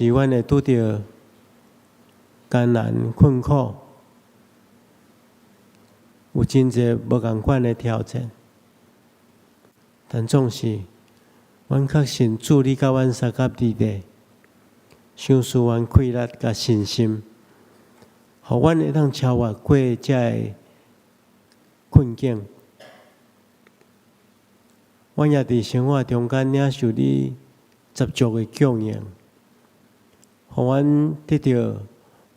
是阮会拄着艰难困苦，有真侪无共款的挑战，但总是阮确信主你甲阮相合伫地，赏赐阮气力甲信心，互阮会当超越过遮个困境。阮也伫生活中间领受你十足的供应，互阮得到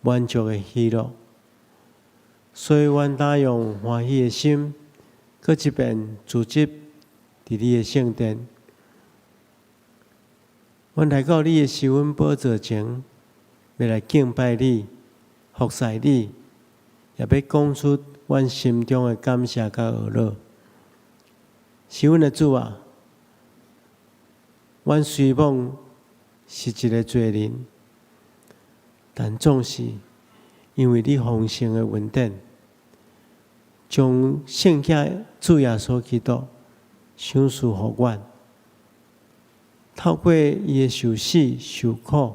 满足的喜乐。所以，阮打用欢喜的心，搁一遍聚集伫你的圣殿。阮来到你的施恩宝座前，要来敬拜你、服侍你，也要讲出阮心中的感谢甲懊恼。是阮的主啊，阮虽然是一个罪人，但总是因为你丰盛的恩典，将圣子主耶稣基督赏赐互阮，透过伊的受死受苦，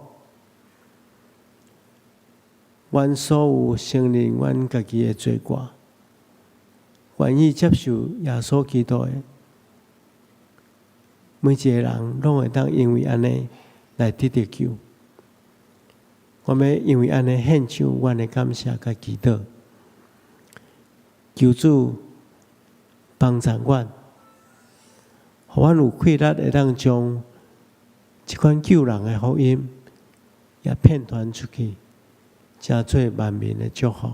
阮所有承认阮家己的罪过，愿意接受耶稣基督的。每一个人拢会当因为安尼来得到救。我要因为安尼献上阮的感谢甲祈祷，求主帮助阮，互阮有气力会当将即款救人的福音也遍传出去，成做万民的祝福。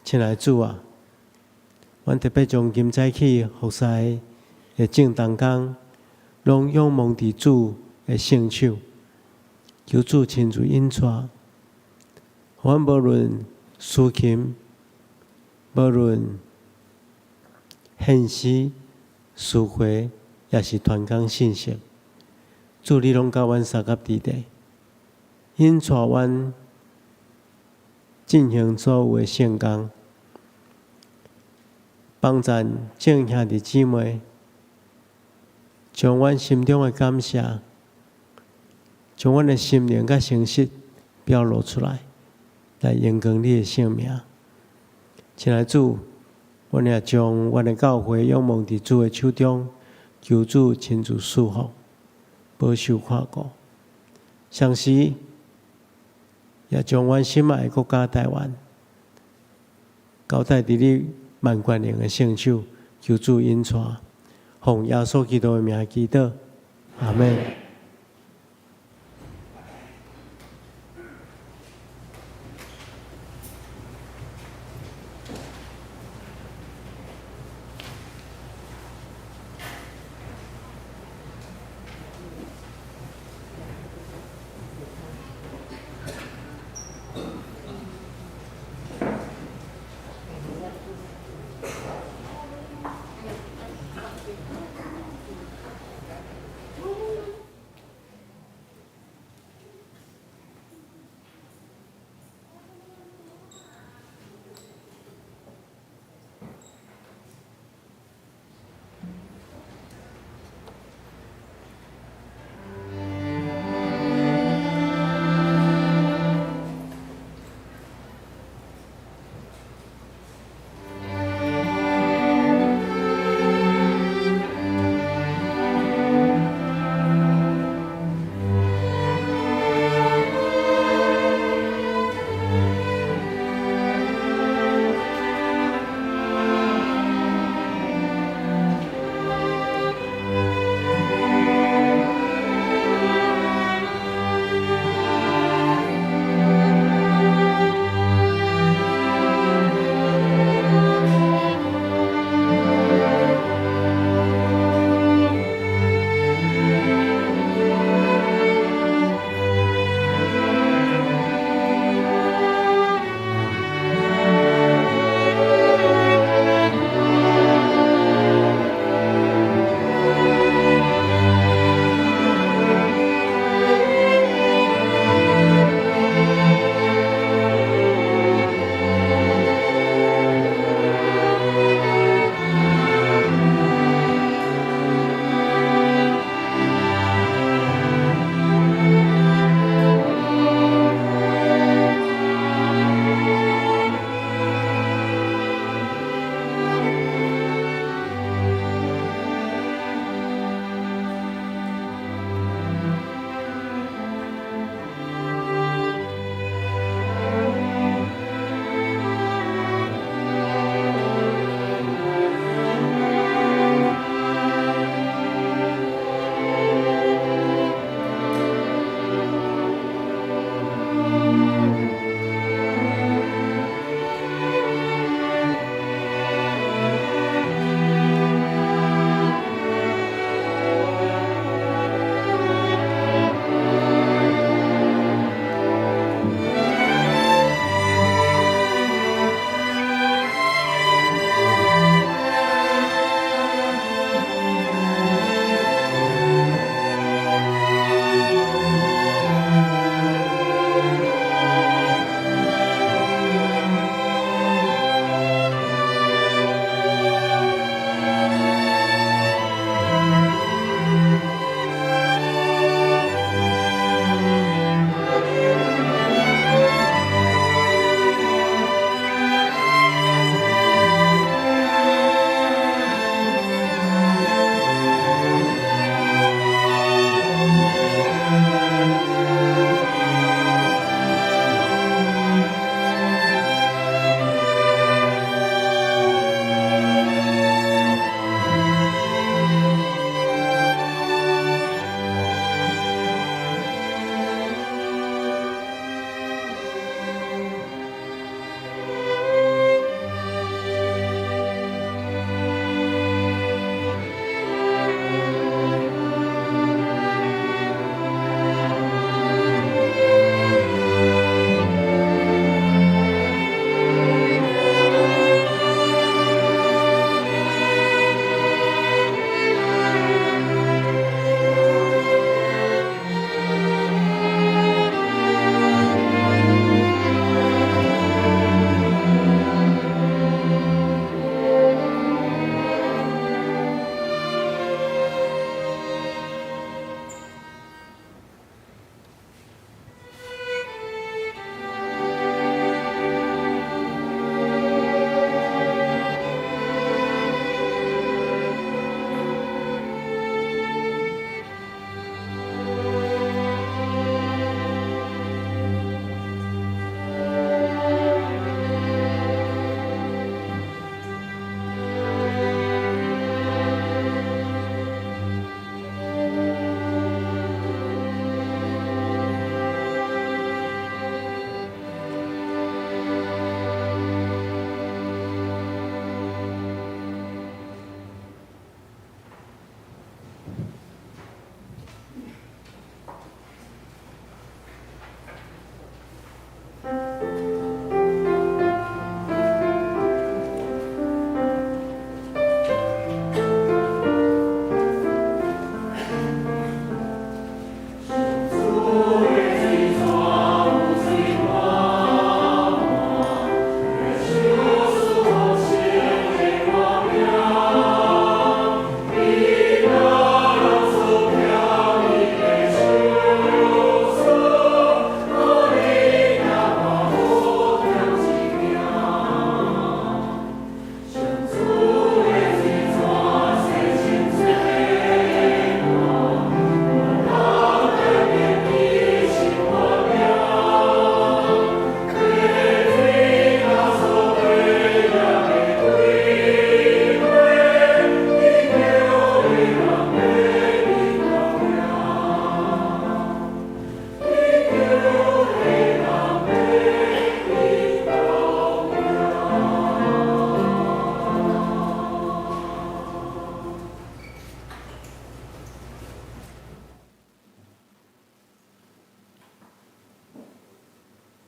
亲爱的主啊，阮特别将今早起服侍的正当工，拢仰望伫主的圣手，求主亲自引带。阮无论司琴，无论献诗、诗会，也是传讲信息，主你拢甲阮相合伫地，引带阮进行所有的圣工，帮赞正兄弟姊妹。将阮心中的感谢，将阮的心灵甲诚实表露出来，来荣光你的圣名。亲爱的主，阮也将阮的教会仰望伫主的手中，求主亲自赐福，保守看顾。同时，也将阮心爱的国家台湾交代伫你万权能的圣手，求主引带。奉耶稣基督的名祈祷，阿门。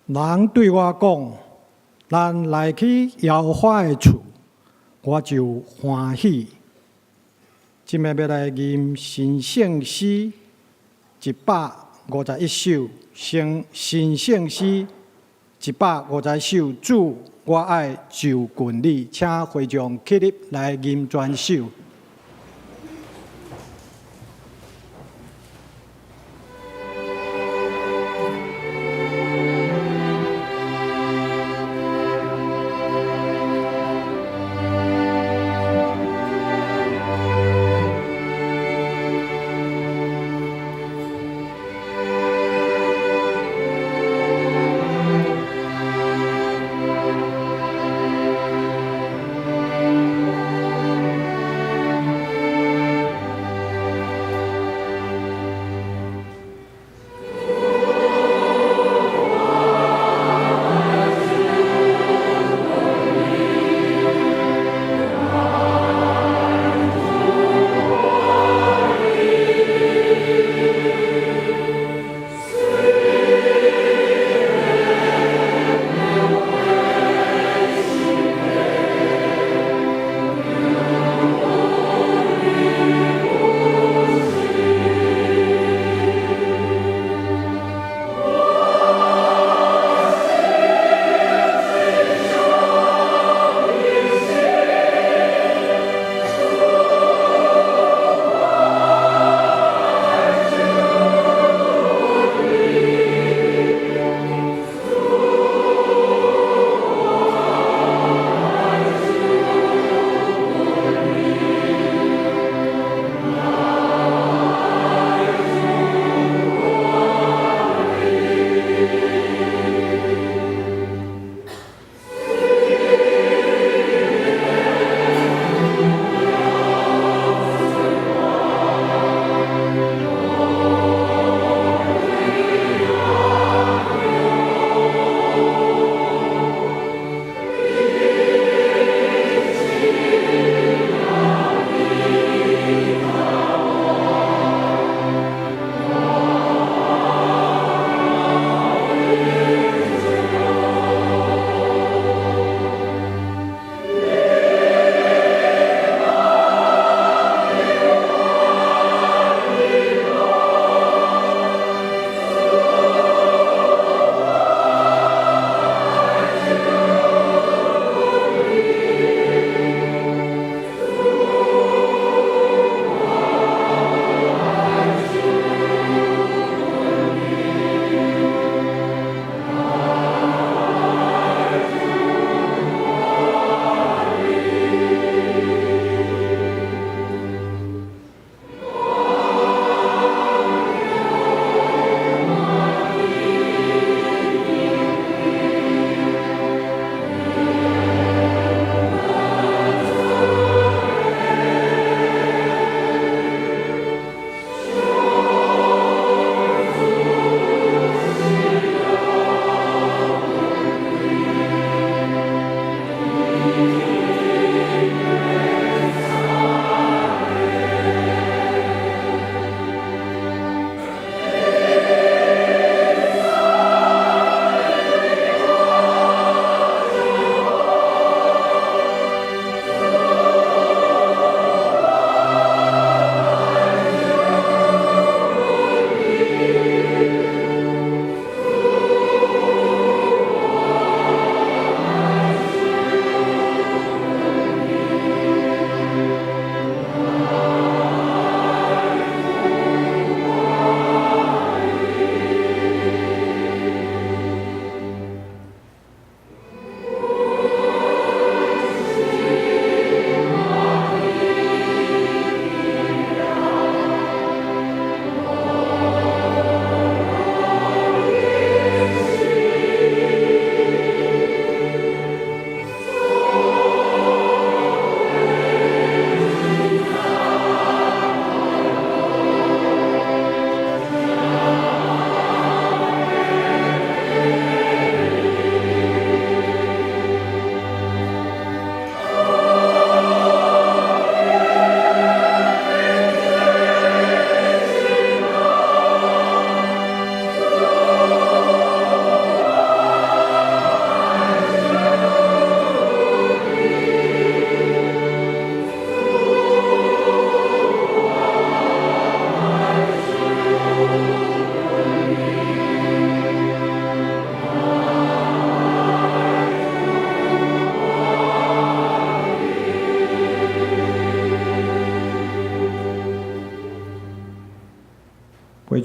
人对我讲：“咱来去耶和华的厝，我就欢喜。”今日要来念神圣诗151首，神圣诗151首。主，我爱就近你，请会众起立来念全首。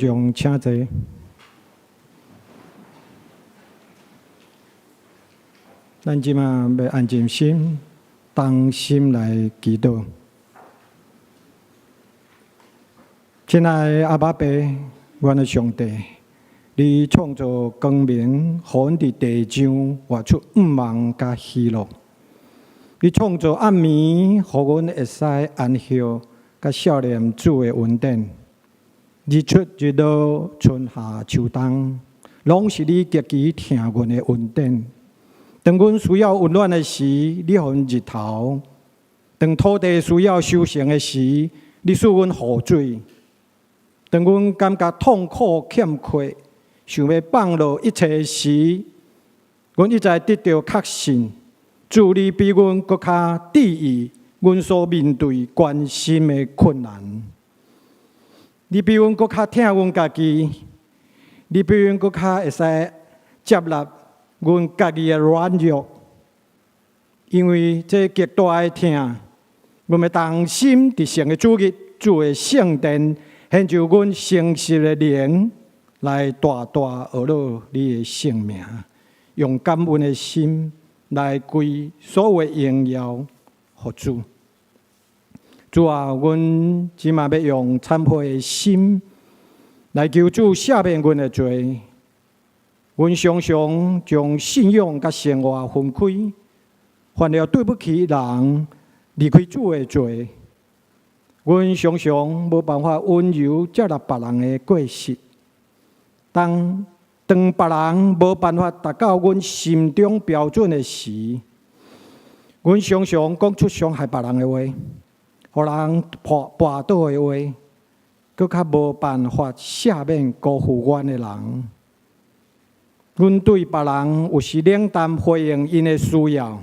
众请坐。咱即马要安静心，当心来祈祷。亲爱的阿爸爸，阮的上帝，你创造光明，互阮伫地上活出毋忘甲喜乐。你创造暗暝，互阮会使安息，甲少年主的恩典。日出日落，春夏秋冬，拢是你积极听阮的恩典。当阮需要温暖的时，你互阮日头；当土地需要收成的时，你使阮雨水；当阮感觉痛苦欠缺，想要放落一切时，阮一再得到确信，主你比阮搁较注意阮所面对关心的困难。你比阮搁较疼阮家己，你比阮搁较会使接纳阮家己的软弱，因为这极大的疼，阮要当心伫上个主日，主的圣殿，献就阮诚实的灵，来大大学乐你的圣名，用感恩的心来归所有的荣耀给主。主啊，阮即马要用忏悔的心来求主赦免阮的罪。阮常常将信仰甲生活分开，犯了对不起人、离开主的罪。阮常常无办法温柔接纳别人的过失。当别人无办法达到阮心中标准的时，阮常常讲出伤害别人的话，互人绊倒的话，搁较无办法赦免辜负阮的人。阮对别人有时冷淡回应因的需要，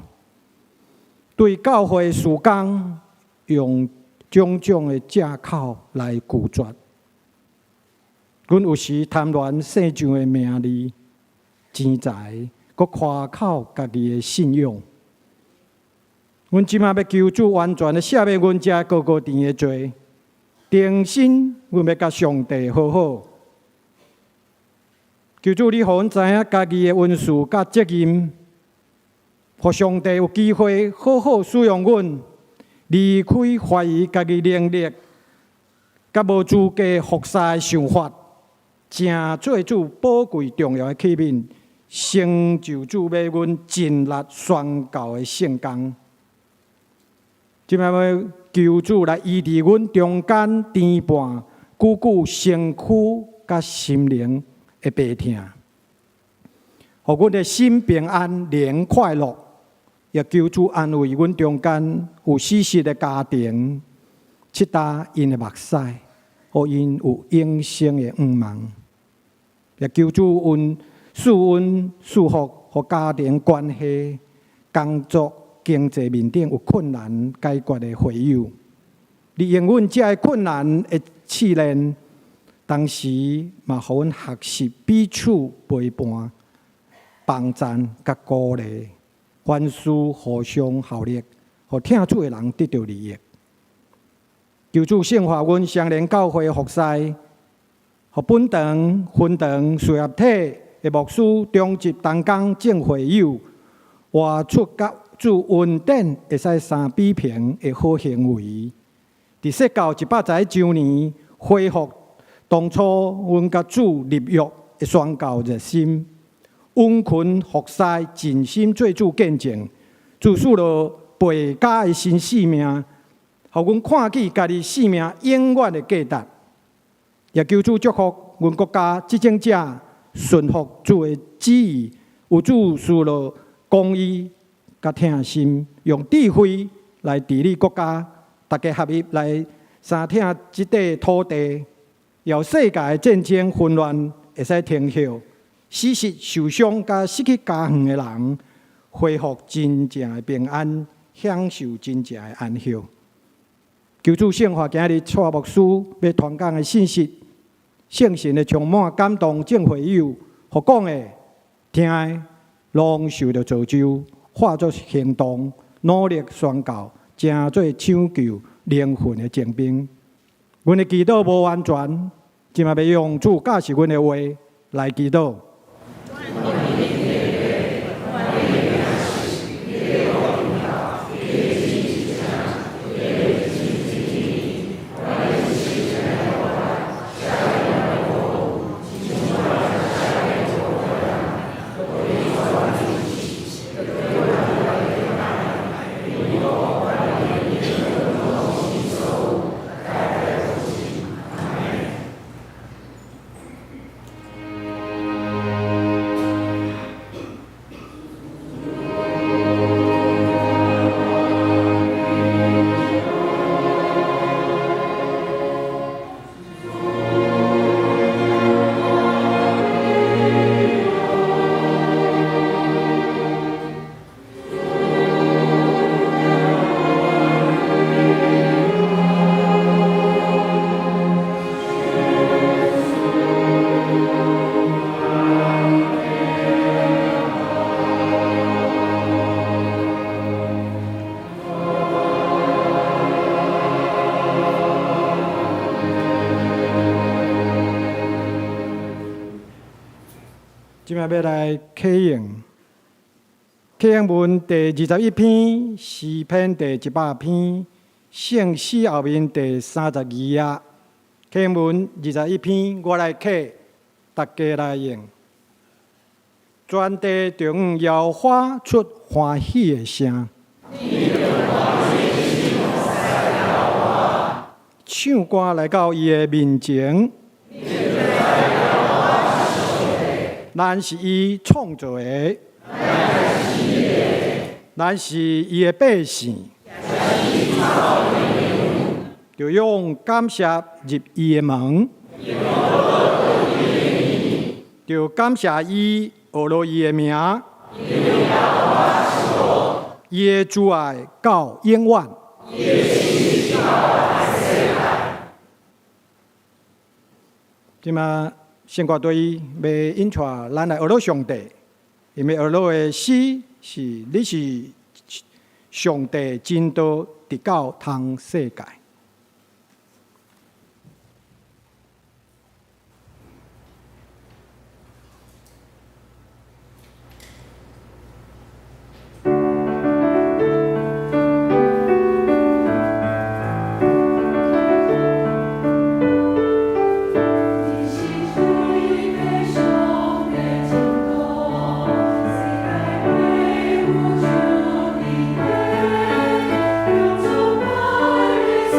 对教会事工用种种的借口来拒绝。阮有时贪恋世上的名利、钱财，搁夸口家己的信用。阮即马要求主完全的赦免阮遮个个甜的罪，定心阮要甲上帝好好。求主你互阮知影家己的恩赐甲责任，互上帝有机会好好使用阮，离开怀疑家己能力，甲无资格服侍的想法，正做主宝贵重要的器皿，成就主要阮尽力宣告的圣工。即摆要求主来医治阮中间颠簸、久久身躯甲心灵的病痛，互阮的心平安、灵快乐，也求主安慰阮中间有死失的家庭，拭干因的目屎，互因有永生的盼望。也求主赐福，互家庭关系、工作、经济面顶有困难解决的会友。利用阮遮的困难的试炼。当时嘛，互阮学习彼此陪伴、帮赞甲鼓励，凡事互相效力，互听主的人得到利益。求主圣化阮相连教会的服侍，互本堂、分堂、事业体的牧师、中级同工正会友，活出甲主恩典会使相比平的好行为。伫说到110周年，恢复当初阮甲主立约的宣告热心，温群服侍，尽心做主见证，主使了陪家的新生命，互阮看见家己生命永远的价值。也求主祝福阮国家执政者顺服主的旨意，有主使了公义甲疼心，用智慧来治理国家，大家合一来相挺这块土地。要世界的战争混乱会使停歇，死失受伤甲失去家园的人恢复真正的平安，享受真正的安息。求主圣化今日蔡牧师要传讲的信息，圣神的充满感动正会友，互讲的、听的，拢受到造就，化作行动，努力宣告，成做抢救灵魂的精兵。阮的祈祷无完全，今嘛要用主教示阮的话来祈祷。今日要来启用启用文第21篇，诗篇第100篇，圣诗后面第32页。启用文21篇，我来启，大家来用。全地中要发出欢喜的声，唱歌来到伊的面前。咱是伊创造的，咱是伊的百姓，就用感谢入伊的门，就感谢伊学了伊的名，伊的主爱到永远。即马。圣歌队要引出咱来学了上帝，因为学了的诗是你是上帝真道直到通世界。Hãy subscribe cho kênh Ghiền Mì Gõ để không bỏ lỡ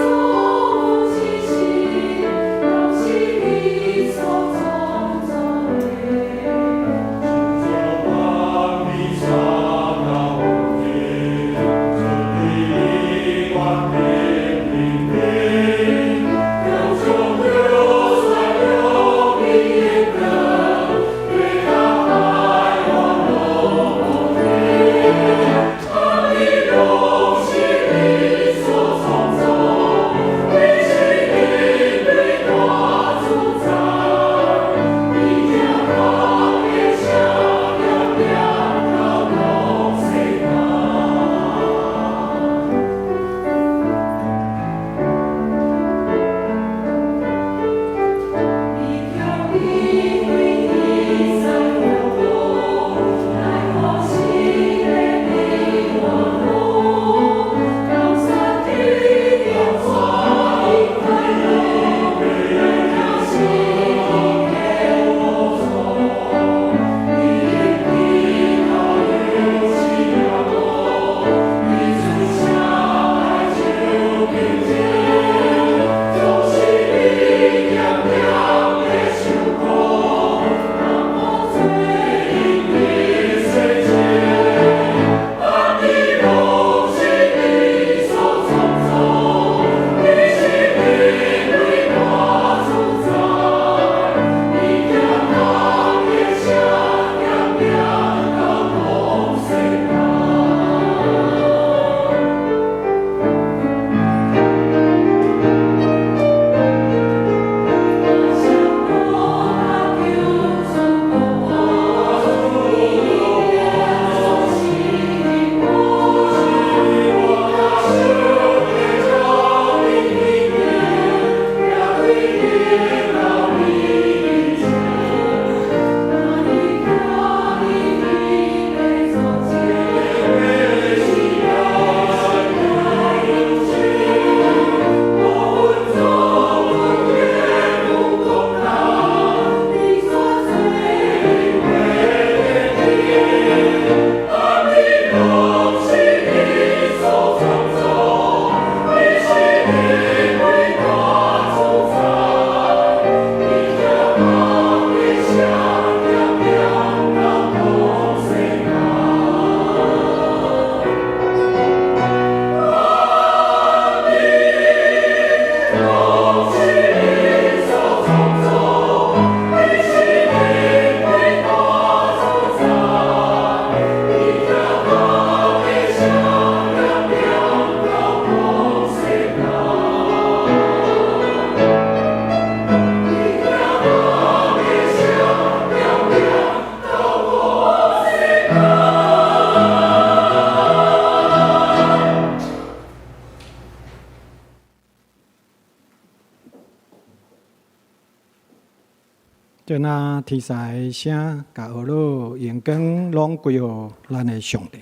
听天使的声，甲学老阳光拢归予咱的上帝。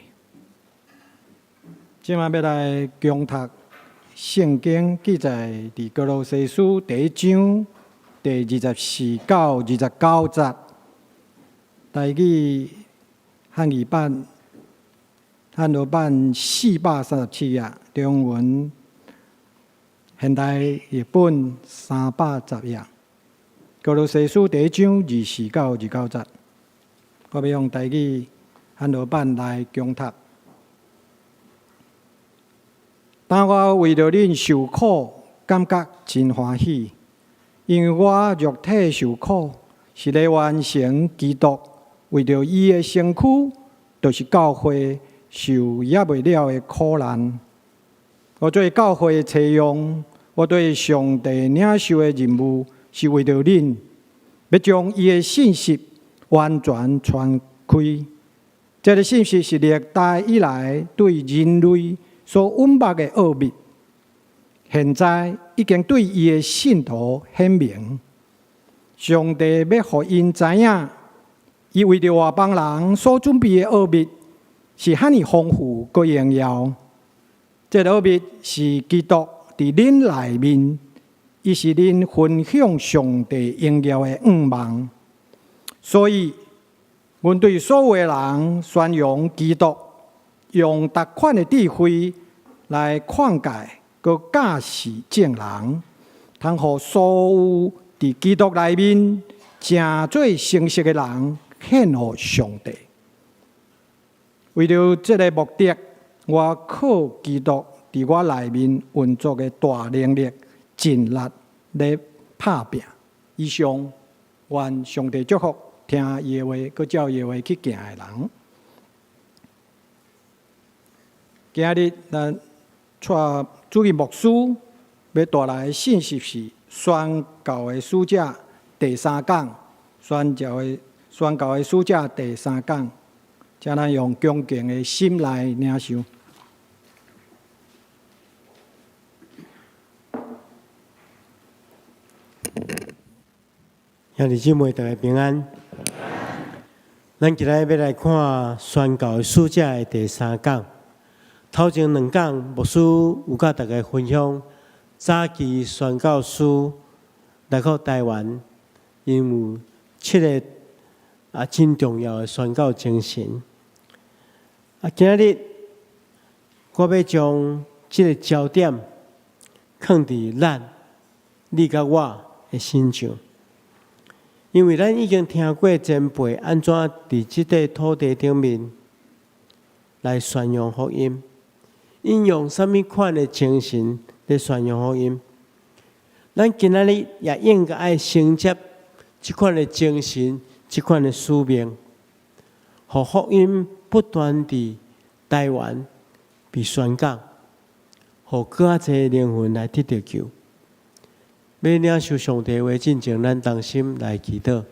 即马要来共读圣经，记载伫哥罗西书第1章第24到29节，台语汉语版、汉罗版437页，中文现代译本310页。哥罗西书第1章24到29节，我要用台语汉罗版来共读。当我为着恁受苦，感觉真欢喜，因为我肉体受苦，是来完成基督为着伊的身躯，就是教会受也未了的苦难。我做教会的采用，我对上帝领受的任务，是为着恁，要将伊的信息完全传开。这个信息是历代以来对人类所隐瞒的奥秘，现在已经对伊的信徒显明。上帝要互因知影，伊为着外邦人所准备的奥秘是遐尼丰富佮荣耀。这个奥秘是基督伫恁内面，伊是恁分享上帝荣耀的愿望。所以，阮对所有的人宣扬基督。用达款的智慧来劝解佮教示正人，通互所有伫基督内面正做诚实的人献互上帝。为了这个目的，我靠基督伫我内面运作的大能力、尽力来拍拼。以上，愿上帝祝福听伊的话，佮照伊的话去行的人。今日咱带主任牧师要带来的信息是宣教的使者第3讲，宣教的使者第3讲，请咱用恭敬的心来领受。兄弟姊妹，大家平安。咱今日要来看宣教的使者的第3讲。头前2讲，牧师有甲大家分享早期宣教师来到台湾，因有7个真重要的宣教精神。今日我要将这个焦点放伫你甲我的身上，因为咱已经听过前辈安怎伫这块土地顶面来宣扬福音。应用什么款的精神来宣扬福音？咱今仔日也应该爱承接这款的精神、这款的使命，互福音不断地台湾被宣讲，互更加侪灵魂来得到救。要领受上帝话进前，咱同心来祈祷。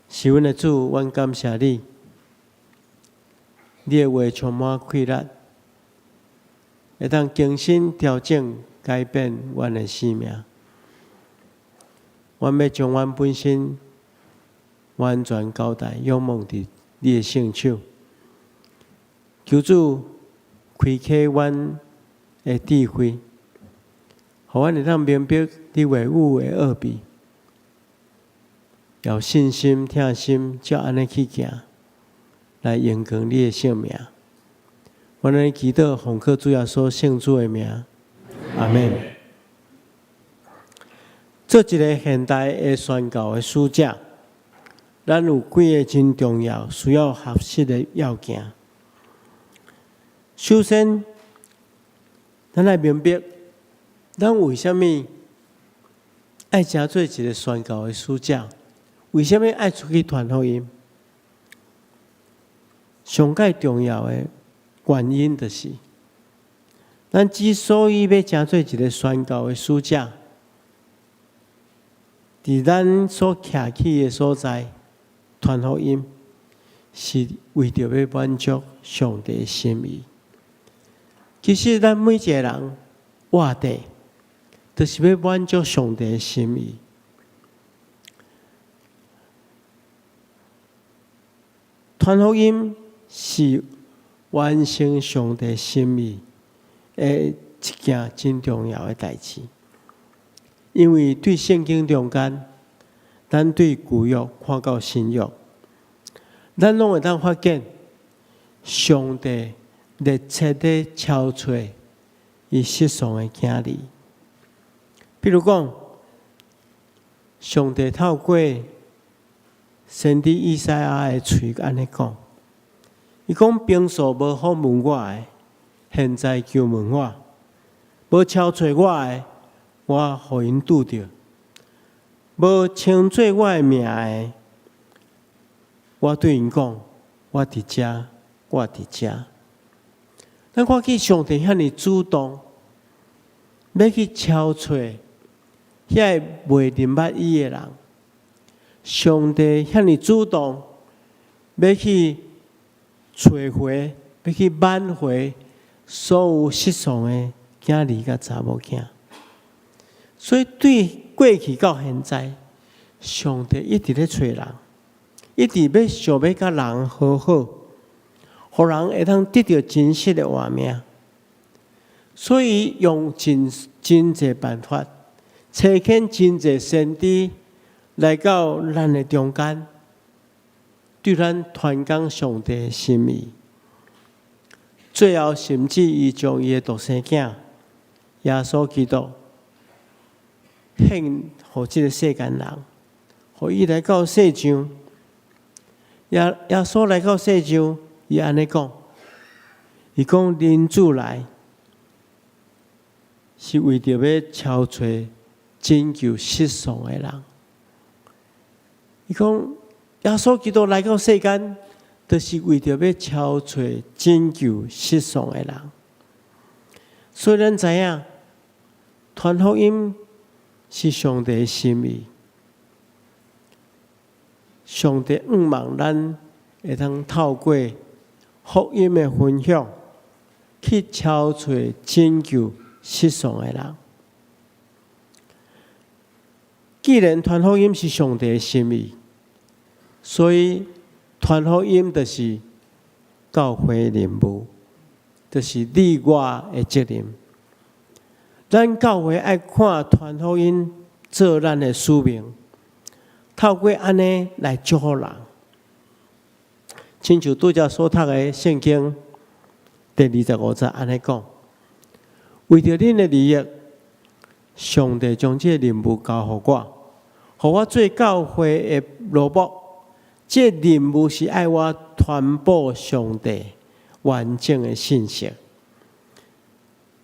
是阮的主，阮感谢你，你的话充满快乐。会当更新、调整、改变阮的生命。阮要将阮本身完全交代，仰望伫你的圣手。求主开启阮的智慧，互阮会当明白你话语的奥秘，有信心、听心，照安尼去行，来荣光你的性命。我来祈祷，奉靠主耶稣圣主的名，阿门。做一个现代的宣教的使者，咱有几个真重要、需要学习的要件。首先，咱来明白，咱为什么爱真做一个宣教的使者？为什么爱出去传福音？上界重要的原因就是，咱之所以要真做一个宣教的使者，伫咱所徛起的所在传福音，是为着要满足上帝的心意。其实咱每一个人活地，都是要满足上帝的心意。传福音是完成上帝心意的一件真重要的代志，因为对圣经中间，咱对旧约看到新约，咱拢会当发现，上帝在彻底敲碎伊失丧的囝儿。比如讲，上帝透过先知以赛亚的嘴安尼讲，伊讲平素无访问我的，现在求问我；无敲找我的，我互因拄着；无称做我的名的，我对因讲：我伫遮，我伫遮。咱看见上帝遐尼主动，要去敲找遐未认捌伊的人。上帝遐尼主动，要去找回，要去挽回所有失丧的囝儿甲查某囝。所以对过去到现在，上帝一直咧找人，一直要想要甲人和好，互人会通得到真实的活命。所以用真侪办法，找见真侪先知。来到咱的中间，对咱传讲上帝的心意。最后，甚至伊将伊的独生囝耶稣基督献互这个世间人，互伊来到世上。耶稣来到世上，伊安尼讲：伊讲人子来，是为着要敲找拯救失丧的人。伊讲，耶稣基督来到世间，就是为着要敲找拯救失丧的人。所以咱知影，传福音是上帝的心意。上帝希望咱会通透过福音的分享，去敲找拯救失丧的人。既然传福音是上帝的心意，所以传福音就是教会的任务，就是你我的责任。咱教会爱看传福音做咱的使命，透过安尼来祝福人。亲像拄则所读的圣经第25节安尼讲：为着恁的利益，上帝将这任务交予我。互我做教会的罗卜，这任务是爱我传播上帝完整的信息。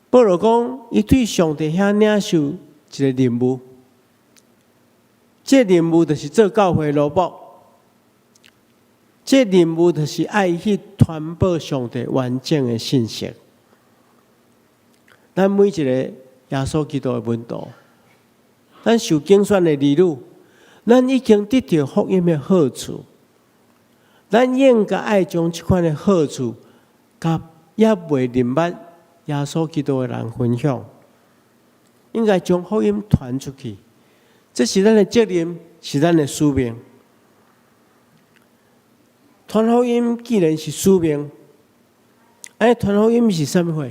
保罗讲，伊对上帝遐领受一个任务，这任务就是做教会的罗卜，这任务就是爱去传播上帝完整的信息。咱每一个耶稣基督的门徒，咱受拣选的儿女，咱已经得到福音的好处，咱应该爱将这款的好处，甲也未认捌耶稣基督的人分享，应该将福音传出去，这是咱的责任，是咱的使命。传福音既然是使命，传福音是什么货？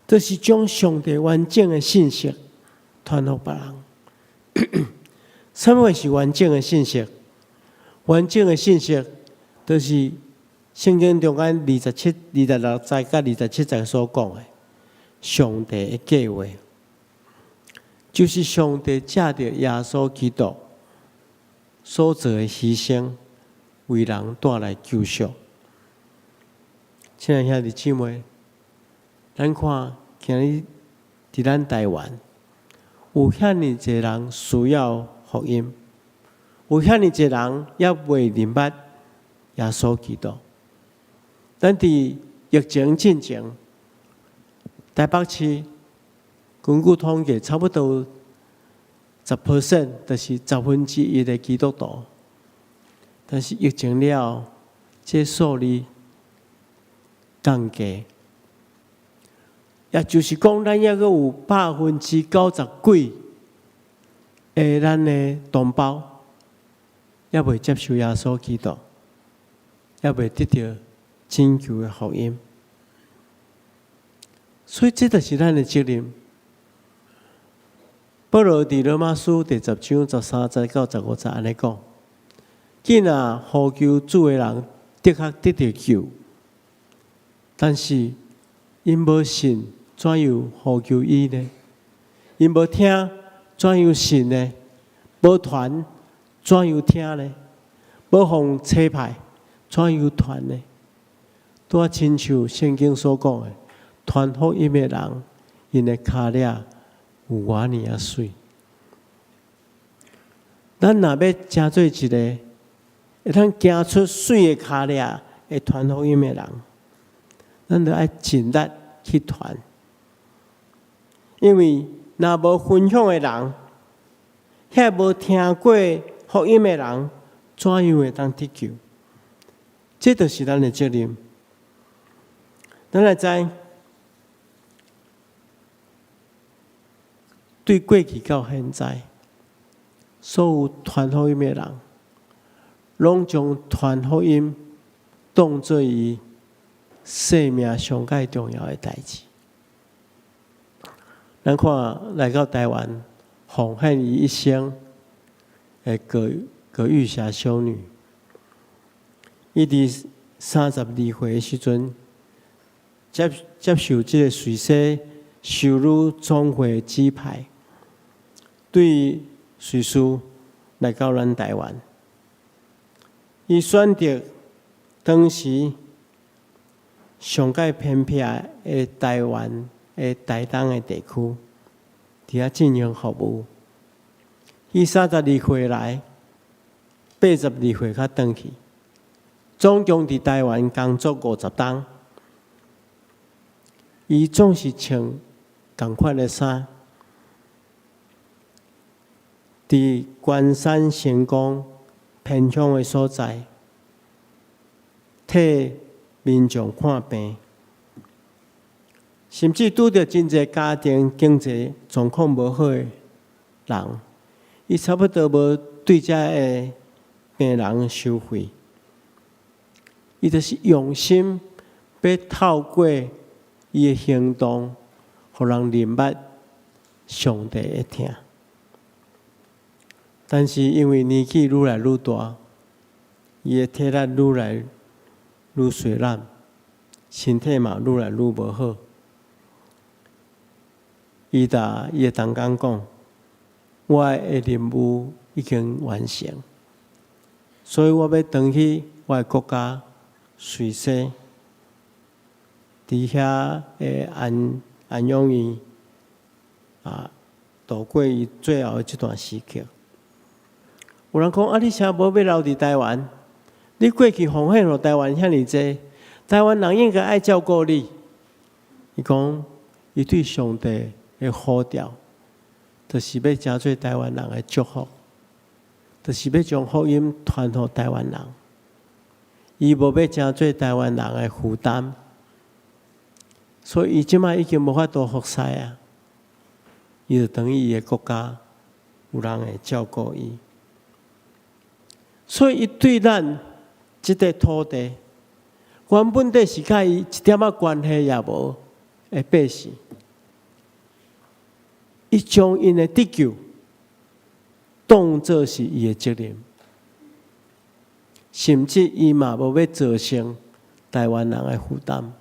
就是将上帝完整的信息传给别人。什么是完整的信息？完整的信息，就是圣经中间26节甲27节所讲的，上帝的计划，就是上帝借着耶稣基督所做的牺牲，为人带来救赎。亲爱兄弟姊妹，咱看今日伫咱台湾，有遐尼侪人需要福音，有遐尼侪人也未认捌耶稣基督。咱伫疫情之前，台北市根据统计，差不多10%，就是1/10的基督徒。但是疫情了，这数字降低。也就是讲，咱还阁有90%几咱的同胞也未接受耶稣基督。也未得到拯救的福音。所以，这就是咱的责任。保罗伫罗马书第10章13节到15节安尼讲：既然呼求主的人的确得到救，但是因无信，怎样呼求伊呢？因无听，怎样信呢？无传，怎样听呢？无奉差派，怎样传呢？拄啊，亲像圣经所讲的，传福音的人，因的脚领有偌尼啊水。咱若要成做一个会通行出水的脚领会传福音的人，咱就爱尽力去传。因为若无分享的人，遐无听过福音的人，怎样会当得救？这就是咱的责任。咱来知，对过去到现在，所有传福音的人，拢将传福音当作伊生命上界重要的代志。咱看来到台湾，奉献伊一生的葛玉霞修女，伊伫32岁的时阵，接受这个瑞士修女总会指派，对瑞士来到咱台湾。伊选择当时上界偏僻的台湾的台东的地区，伫遐进行服务。伊32岁来，82岁才转去，总共伫台湾工作50冬。伊总是穿同款的衫，伫关山成功偏乡的所在，替民众看病，甚至拄着真侪家庭经济状况无好的人，伊差不多无对遮个病人收费。伊就是用心要透过伊的行动，互人明白上帝的疼。但是因为年纪愈来愈大，伊的体力愈来愈衰烂，身体嘛愈来愈无好。伊的同工讲，我的任务已经完成，所以我要回去我的国家瑞士。伫遐诶安养伊度过伊最后的这段时刻。有人讲啊，你啥无要留伫台湾？你过去奉献互台湾遐尼济，台湾人应该爱照顾你。伊讲，伊对上帝的呼召，就是要成做台湾人的祝福，就是要将福音传互台湾人。伊无要成做台湾人的负担。所以，伊即摆已经无法度服侍啊！伊就等于伊个国家有人会照顾伊，所以伊对咱即块土地，原本就是甲伊一点仔关系也无的百姓，伊将因的得救当作是伊的责任，甚至伊嘛无要造成台湾人的负担。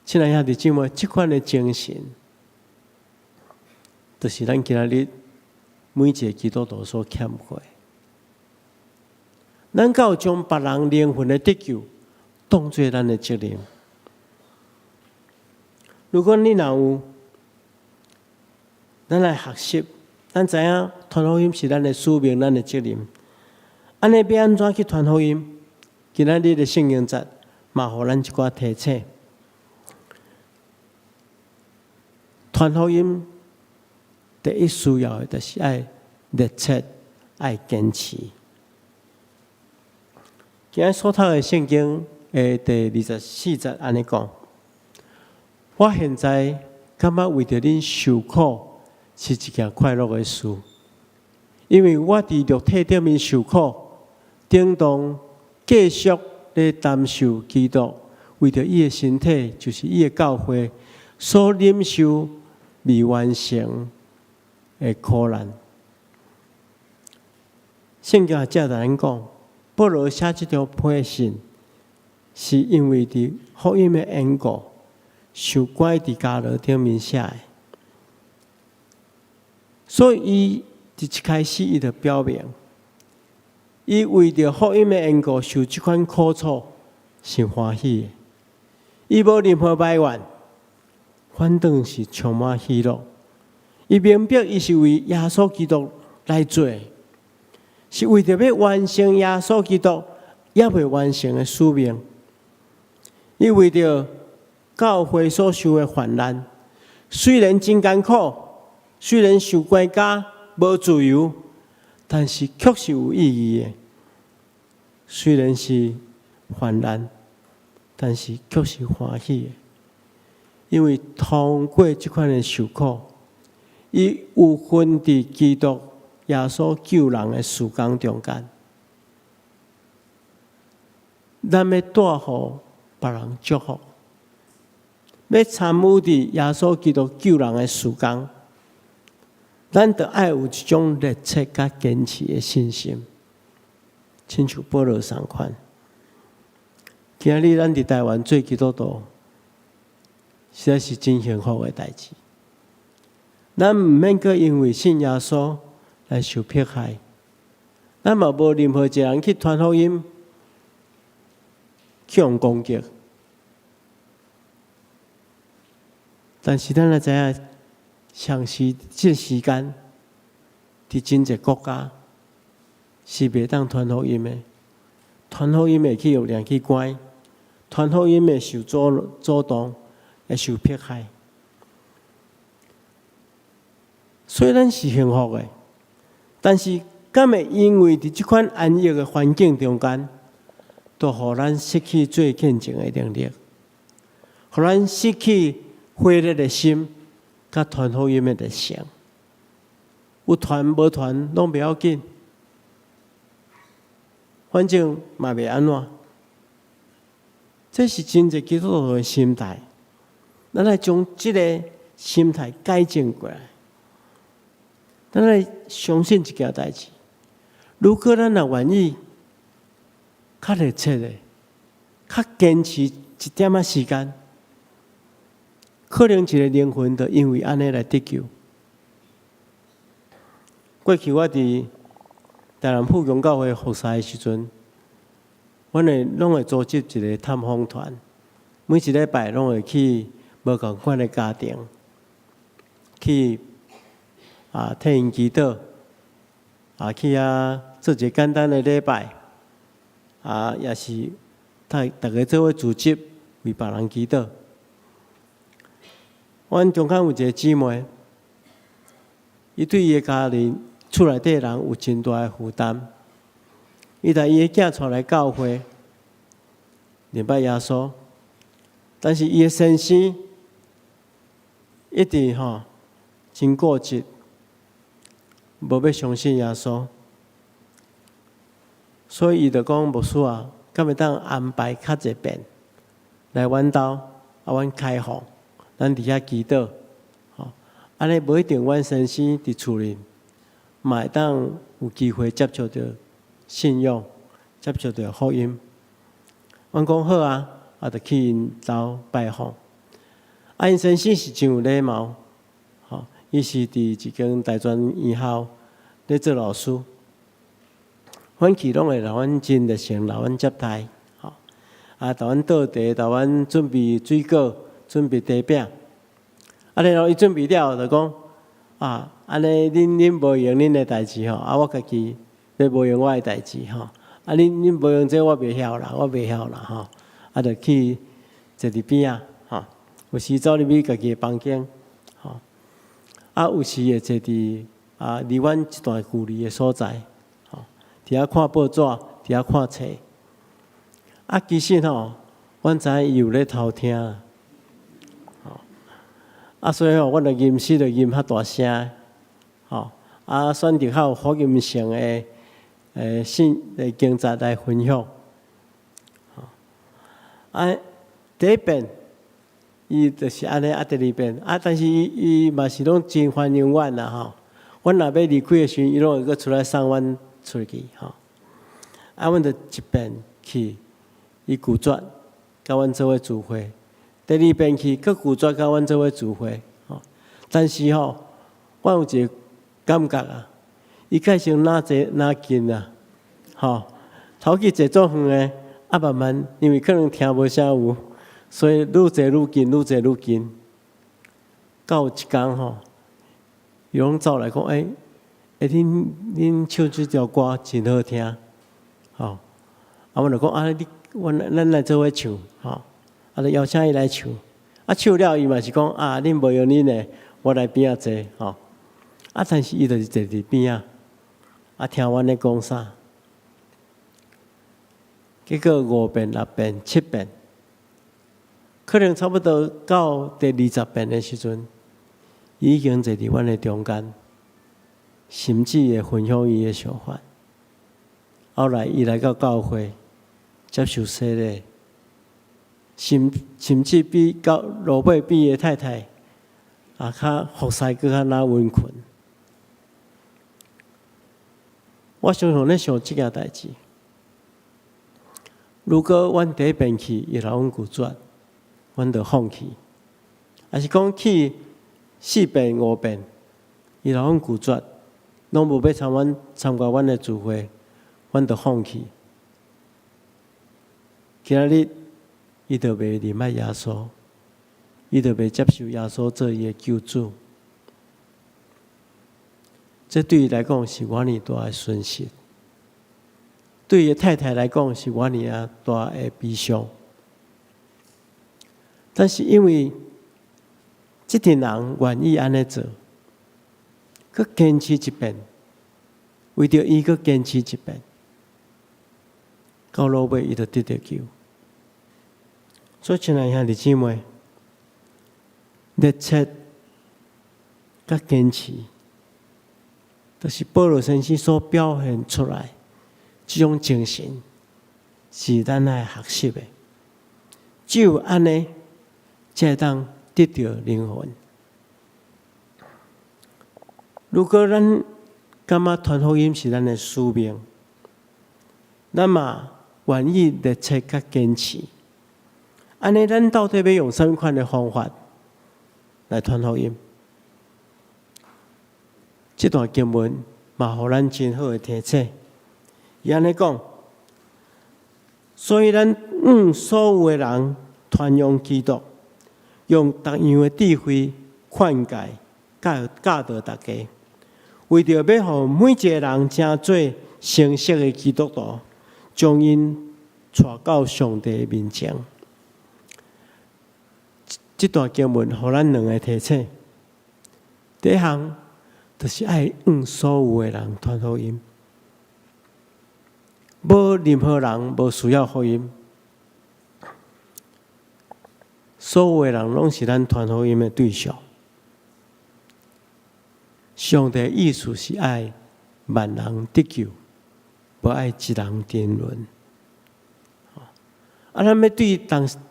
亲爱兄弟姊妹，这款的精神，就是咱今仔日每一个基督徒所欠缺的。咱敢有将别人灵魂的得救当作咱的责任？如果你若有，咱来学习，咱知影传福音是咱的使命，咱的责任。安尼要安怎去传福音？今仔日的圣经节嘛，互咱一寡提醒。传福音第一需要的就是爱热切、爱坚持。今日所读的圣经的第24节安尼讲：我现在感觉为着恁受苦是一件快乐的事，因为我伫肉体顶面受苦，等同继续咧担受基督为着伊的身体，就是伊的教会所忍受未完成的苦难。圣经也教导咱讲，保罗写这条批信，是因为伫福音的缘故，受关伫加勒顶面写的。所以伊伫一开始伊就表明，伊为着福音的缘故受这款苦楚是欢喜的，伊无任何埋怨，反倒是充满喜乐。伊明白伊是为耶稣基督来做，是为着要完成耶稣基督也未完成的使命。伊为着教会所受的患难，虽然真艰苦，虽然受关押无自由，但是却是有意义的。虽然是患难，但是却是欢喜的，因为通过这款的受苦，伊有份伫基督耶稣救人的事工中间，咱要带互别人祝福，要参与伫耶稣基督救人的事工，咱得爱有一种热切甲坚持的信心，亲像保罗同款。今日咱伫台湾做基督徒，实在是真幸福的代志。咱毋免阁因为信耶稣来受迫害，咱嘛无任何一个人去传福音，去用攻击。但是咱也知影，长时这时间，伫真侪国家是袂当传福音的，传福音的去用量去关，传福音的受阻挡，会受迫害。虽然是幸福的，但是敢会因为伫即款安逸的环境中间，都互咱失去做见证的能力，互咱失去火热的心，甲传福音的热诚。有传无传拢袂要紧，反正嘛袂安怎。这是真侪基督徒的心态，咱来将即个心态改正过来。咱来相信一件代志，如果咱若愿意较热切的、较坚持一点仔时间，可能一个灵魂就因为安尼来得救。过去我伫台南富强教会服侍的时阵，阮拢会组织一个探访团，每一礼拜拢会去无共款的家庭，去替因祈祷，去做一个简单的礼拜，也是大家做伙组织为别人祈祷。阮中间有一个姊妹，伊对伊的家人、厝内底人有真大的负担。伊带伊的囝带来教会，礼拜耶稣，但是伊的先生一直真固执，无要相信耶稣，所以伊就讲牧师啊，敢会当安排较一遍来阮兜，阮开放，咱伫遐祈祷，安尼无一定阮先生伫厝里，嘛会当有机会接触到信仰，接触到福音。阮讲好啊，就去因兜拜访。因先生是真有礼貌，伊是伫一间大专院校咧做老师。阮去拢会甲阮真热情，甲阮接待，甲阮倒茶，甲阮准备水果，准备茶饼。然后伊准备了，就讲安尼恁无用恁的代志我家己要无用我的代志恁无用这我袂晓啦，就去坐伫边有时走入去家己的房间，有时会坐伫离阮一段距离的所在，伫遐看报纸，伫遐看册。其实阮知影伊有咧偷听，所以阮就吟诗就吟较大声，选择较有福音性的信经节来分享，第一遍，伊就是安尼，第二遍但是伊嘛是拢真欢迎阮啦吼。阮若要离开的时阵，伊拢会阁出来送阮出去吼。阮就一遍去，伊拒绝甲阮做伙聚会；第二遍去，阁拒绝甲阮做伙聚会吼。但是吼，阮有一个感觉啊，伊介绍哪近啊，吼，头去坐足远的，慢慢因为可能听无啥有，所以愈坐愈近，愈坐愈近。到有一天吼，伊拢走来讲，恁唱这条歌真好听，吼。阮就讲咱来做伙唱，吼，就邀请伊来唱。唱了伊嘛是讲恁无用恁的，我来边仔坐，吼。但是伊就是坐伫边仔，听阮咧讲啥。结果5遍、6遍、7遍，可能差不多到第20遍的时阵，伊已经坐伫阮的中间，甚至会分享伊的想法。后来伊来到教会接受洗礼，甚至比罗马比的太太较服侍搁较哪温困。我常常咧想即件代志。如果阮第一遍去，伊来阮拒绝，阮就放弃；还是讲去4遍、5遍，伊来阮拒绝，拢无要参加阮的聚会，阮就放弃。今仔日伊就袂认识耶稣，伊就袂接受耶稣做伊的救主。这对伊来讲是偌尔大的损失。对伊太太来讲是偌尔大的悲伤，但是因为这群人愿意安尼做，佮坚持一遍，为着伊佮坚持一遍，到落尾伊就得到救。所以，亲爱兄弟姊妹，热切佮坚持，就是保罗先生所表现出来。这种精神是咱来学习的，只有安尼，才会当得到灵魂。如果咱感觉传福音是咱的使命，那么愿意热切甲坚持，安尼咱到底要用什么款的方法来传福音？这段经文嘛，互咱真好的提醒。伊安尼讲，所以咱所有的人传扬基督，用各样的智慧劝诫、教导大家，为着要互每一个人成做成熟的基督徒，将因带到上帝面前。这段经文互咱两个提醒：第一项，就是爱所有的人传福音。无任何人无需要福音，所有的人拢是咱传福音的对象。上帝意思是爱万人得救，无爱一人沉沦。咱要对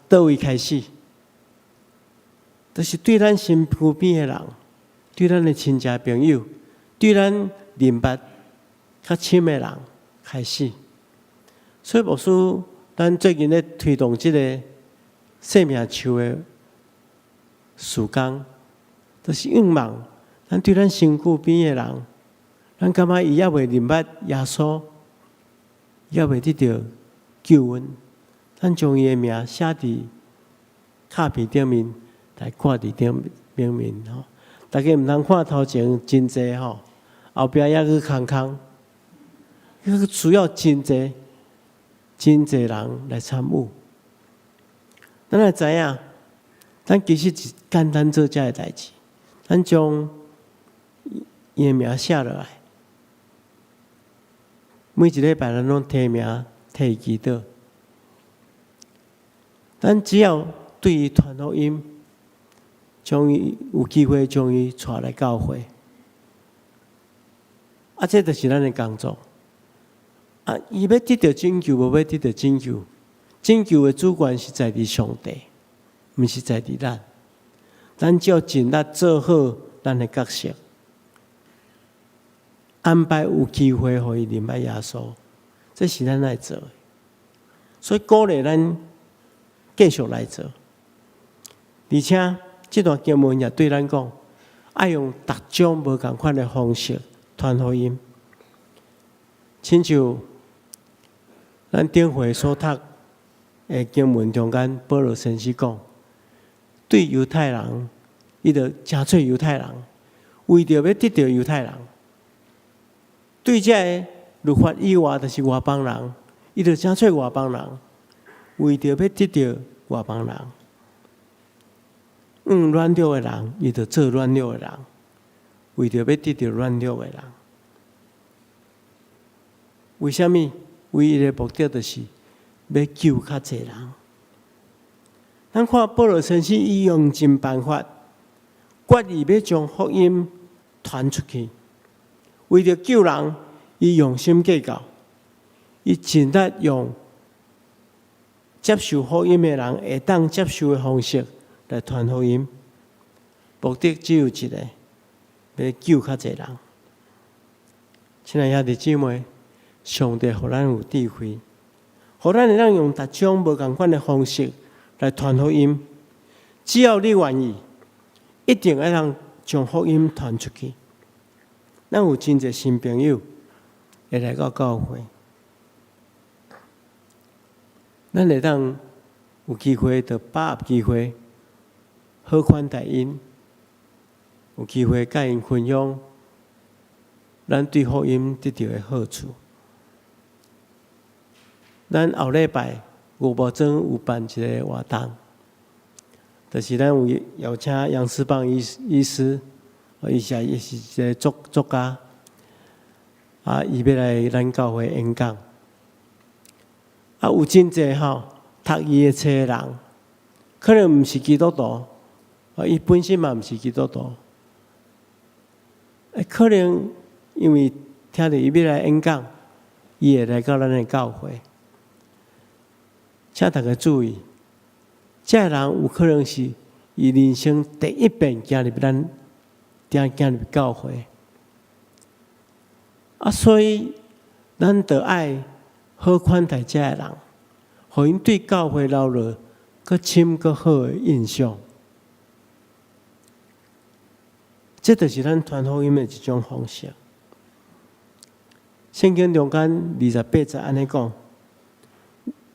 倒位开始？就是对咱身边的人，对咱的亲戚朋友，对咱认捌较深的人开始。所以，牧师，咱最近咧推动这个生命树的事工，就是希望咱对咱身躯边的人，咱感觉伊也未认捌耶稣，也未得到救恩，咱将伊的名写伫卡片顶面，来挂伫顶面吼。大家毋通看头前真济吼，后壁还去空空，迄需要真济人来参与。咱也知影，咱其实是简单做遮个代志，咱将伊的名写落来，每一礼拜咱拢提名提祈祷。咱只要对伊传福音，将伊有机会将伊带来教会，这就是咱的工作。伊要得到拯救，无要得到拯救，拯救的主权是在伫上帝，毋是在伫咱。咱只要尽力做好咱的角色，安排有机会互伊认识耶稣，这是咱来做的。所以鼓励咱继续来做，而且这段经文也对咱讲，爱用逐种无共款的方式传福音。亲像咱顶回所读的经文中间，保罗先生讲，对犹太人，伊就诚做犹太人，为着要得到犹太人；对这个律法以外，就是外邦人，伊就诚做外邦人，为着要得到外邦人。软弱的人，伊就做软弱的人，为着要得到软弱的人。为什么？唯一的目的就是要救较侪人。咱看保罗先生，伊用尽办法，决意要将福音传出去。为着救人，伊用心计较，伊尽力用接受福音的人会当接受的方式来传福音。目的只有一个，要救较侪人。亲爱兄弟姊妹，上帝互咱有智慧，互咱会当用逐种无共款的方式来传福音。只要你愿意，一定会当将福音传出去。咱有真侪新朋友会来到教会，咱会当有机会就把握机会，好款待因，有机会甲因分享咱对福音得到的好处。咱后礼拜五毛庄有办一个活动，就是咱有邀请杨思邦医师，伊是一个作家，伊要来咱教会演讲。有真侪读伊的册的人，可能毋是基督徒，伊本身嘛毋是基督徒，可能因为听到伊要来演讲，伊会来到咱的教会。请大家注意，这个人有可能是伊人生第一遍走入教会，所以咱得爱好款待这个人，互因对教会留落佫深佫好的印象。这就是咱传福音的一种方式。圣经中间28节安尼讲，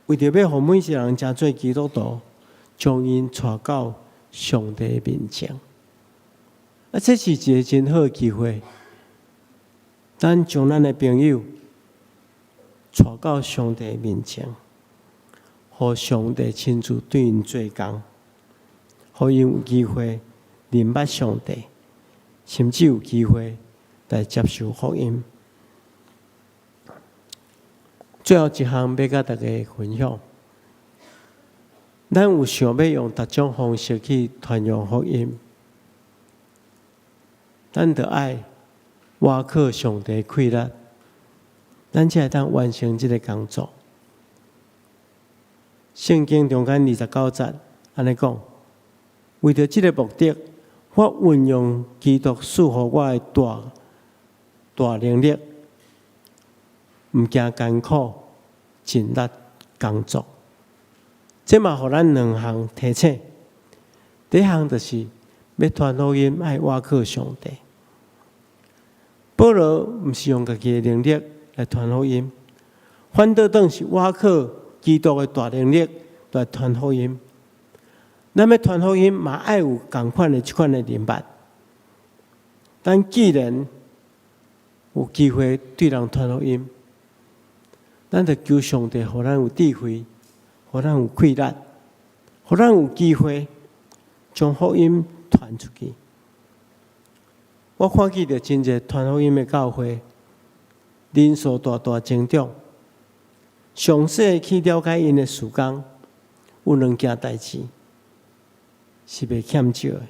为着要互每一个人成做基督徒，将因带到上帝面前。这是一个真好的机会，咱将咱的朋友带到上帝面前，互上帝亲自对因做工，互因有机会认捌上帝，甚至有机会来接受福音。最后一项要甲大家分享，咱有想要用各种方式去传扬福音，咱得爱挖靠上帝气力，咱才会当完成这个工作。圣经中间29节安尼讲，为着这个目的，我运用基督赐予我的大能力，毋惊艰苦，尽力工作。这嘛，互咱两项提醒。第一项就是要传福音，爱挖靠上帝。保罗毋是用家己的能力来传福音，反倒当是挖靠基督的大能力来传福音。咱要传福音嘛，爱有共款的即款的明白。咱既然有机会对人传福音，咱就求上帝，互咱有智慧，互咱有气力，互咱有机会将福音传出去。我看见着真侪传福音的教会，人数大大增长。详细去了解因的事工，有两件代志是袂欠少的。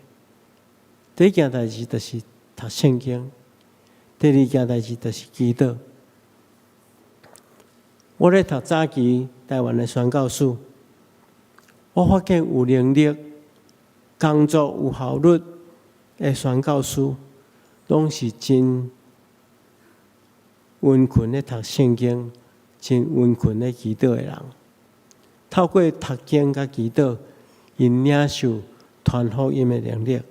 第一件代志就是读圣经，第二件代志就是祈祷。我咧读早期台湾的宣教书，我发现有能力、工作有效率的宣教师，拢是真温困的读圣经、真温困的祈祷的人。透过读经甲祈祷，因领受传福音的能力。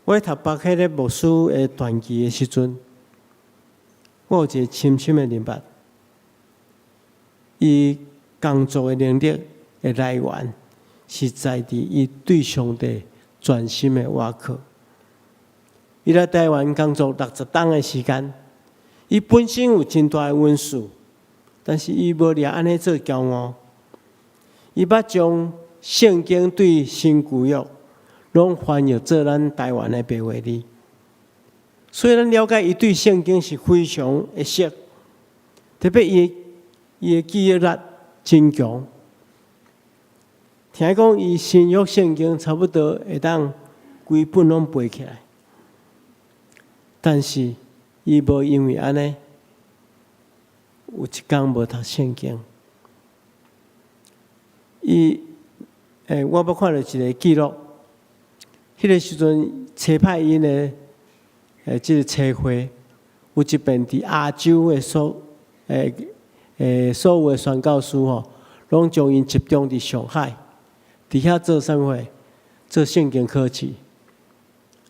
我读巴克勒牧师的传记的时阵，我有一个深深的明白，伊工作的能力的来源，是在于伊对上帝专心的挖靠。伊来台湾工作60天的时间，伊本身有真大的温数，但是伊无掠安尼做骄傲。伊捌将圣经对新旧约拢翻译做咱台湾的白话字，所以咱了解伊对圣经是非常的熟，特别伊的记忆力真强。听讲伊新约圣经差不多会当规本拢背起来，但是伊无因为安尼有一天无读圣经。我捌看到一个记录，迄个时阵车派因的即个车会有一遍伫亚洲的所有的宣教师吼，拢将因集中伫上海，伫遐做啥货？做圣经考试。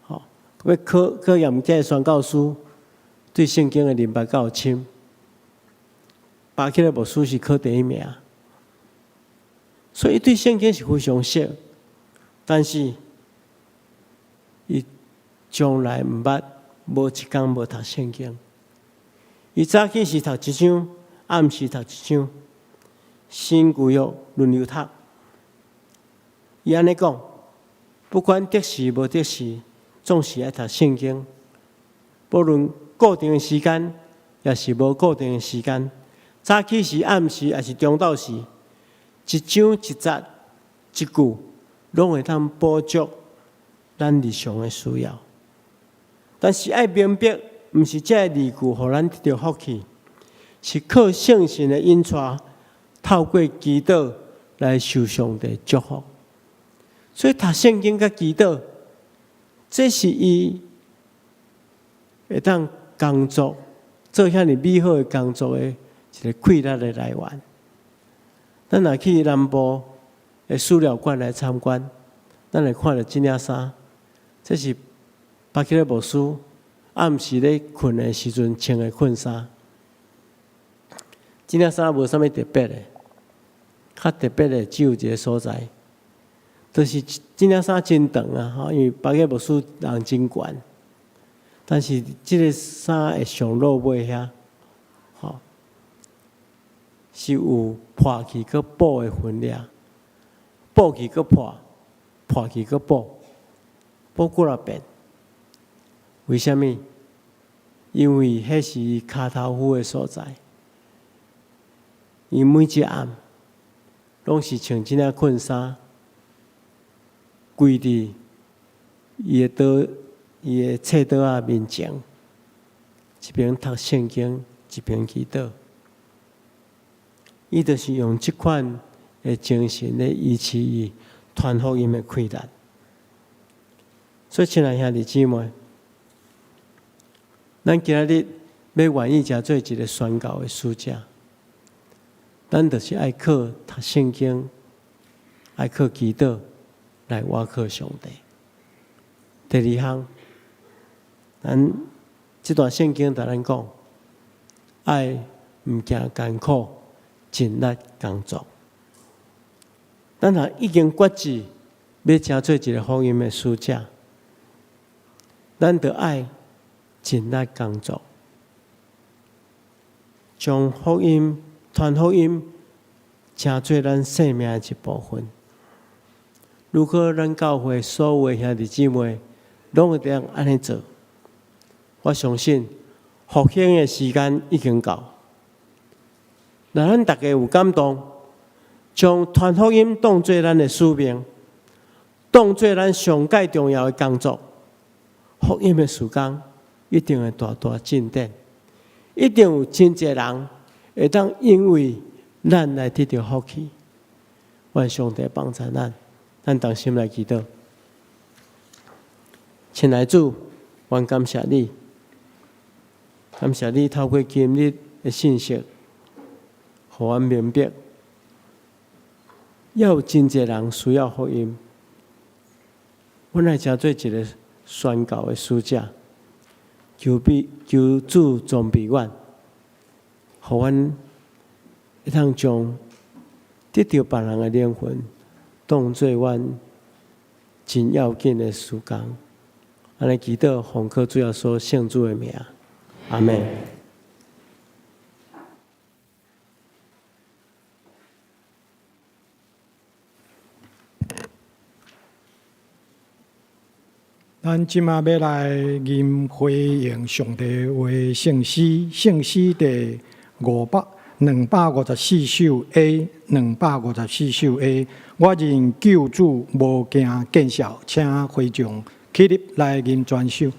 吼，要考验这宣教师对圣经的明白够深。巴克勒牧师是考第1名。所以，伊对圣经是非常熟，但是伊从来毋捌无一天无读圣经。伊早起是读一章，暗时读一章，新旧约轮流读。伊安尼讲，不管得时无得时，总是爱读圣经。不论固定的时间，也是无固定的时间，早起时、暗时，还是中昼时。一章一节一句，拢会当补足咱日常的需要。但是爱明白，毋是这字句，互咱得到福气，是靠圣神的引带，透过祈祷来受上帝祝福。所以读圣经甲祈祷，这是伊会当工作做遐尼美好的工作的一个快乐的来源。咱若去南部的史料馆来参观，咱会看到这领衫，这是巴克勒牧师暗时咧困的时阵穿的困衫。这领衫无啥物特别的，较特别的只有一个所在，就是这领衫真长啊！因为巴克勒牧师人真悬，但是这个衫会上落尾遐，吼。是有破去佮补的分量，补去佮破，破去佮补，补几啊遍？为什么？因为迄是骹头夫的所在，伊每一暗拢是穿这领困衫，跪伫伊的册桌仔面前，一边读圣经，一边祈祷。伊就是用这款的精神来维持伊传福音的快乐。所以，亲爱兄弟姊妹，咱今日要愿意成做一个宣教的使者，咱就是爱靠读圣经，爱靠祈祷来倚靠上帝。第二项，咱这段圣经甲咱讲，爱毋惊艰苦。尽力工作，咱若已经决志要成做一个福音的使者，咱着爱尽力工作，将福音传福音成做咱生命的一部分。如果咱教会所有的兄弟姊妹拢会这样安尼做，我相信复兴的时间已经到。若咱大家有感动，将传福音当作咱的使命，当作咱上界重要的工作，福音的事工一定会大大进展，一定有真侪人会当因为咱来得到福气。愿上帝帮助咱同心来祈祷。亲爱的主，愿感谢你，感谢你透过今日的信息，互阮明白，也有真侪人需要福音。阮来诚做一个宣教的使者，求主装备阮，互阮会通将得到别人的灵魂，当作阮真要紧的事工。安尼祈祷，奉靠主耶稣圣主的名，阿门。咱即马要来吟回应上帝话圣诗，圣诗第254首 A，254首 A。我认救主无惊见笑，请会众起立来吟全首。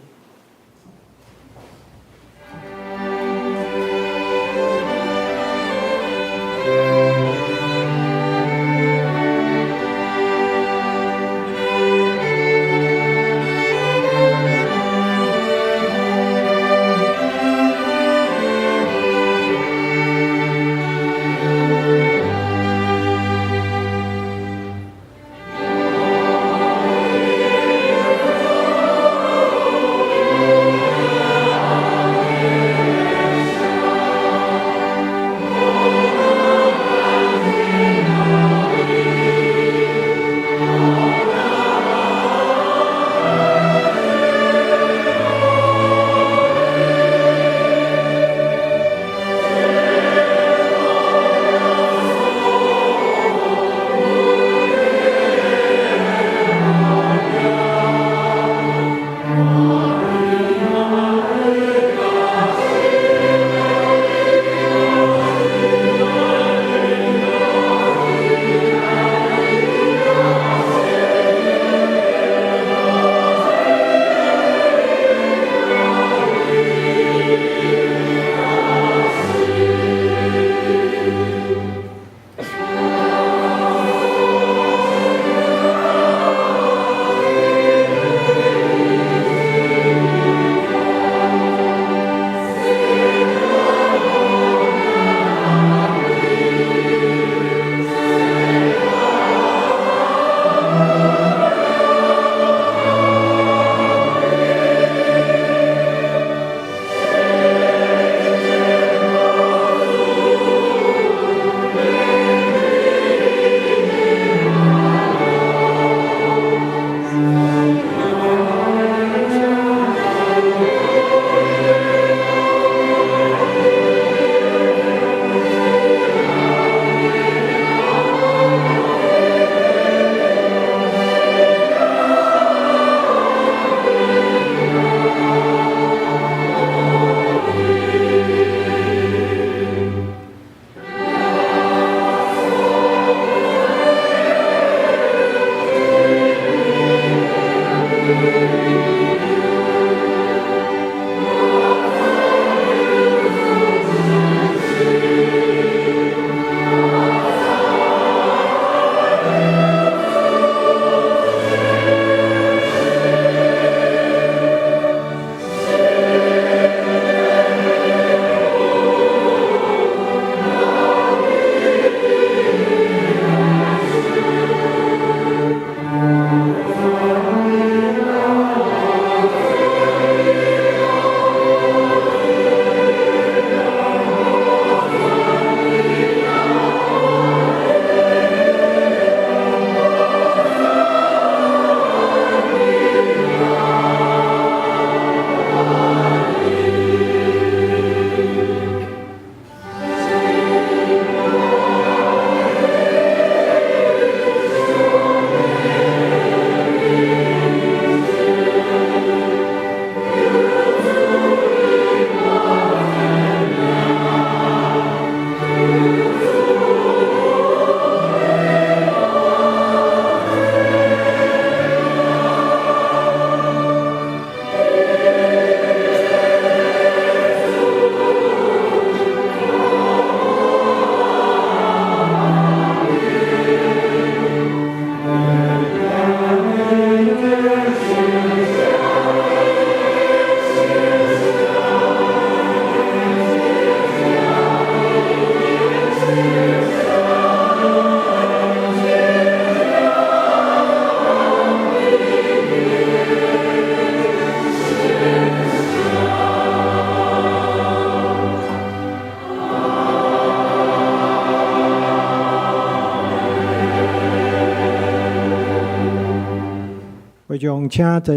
会众请坐，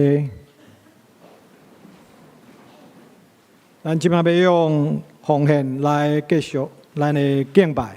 咱即马要用奉献来继续咱的敬拜。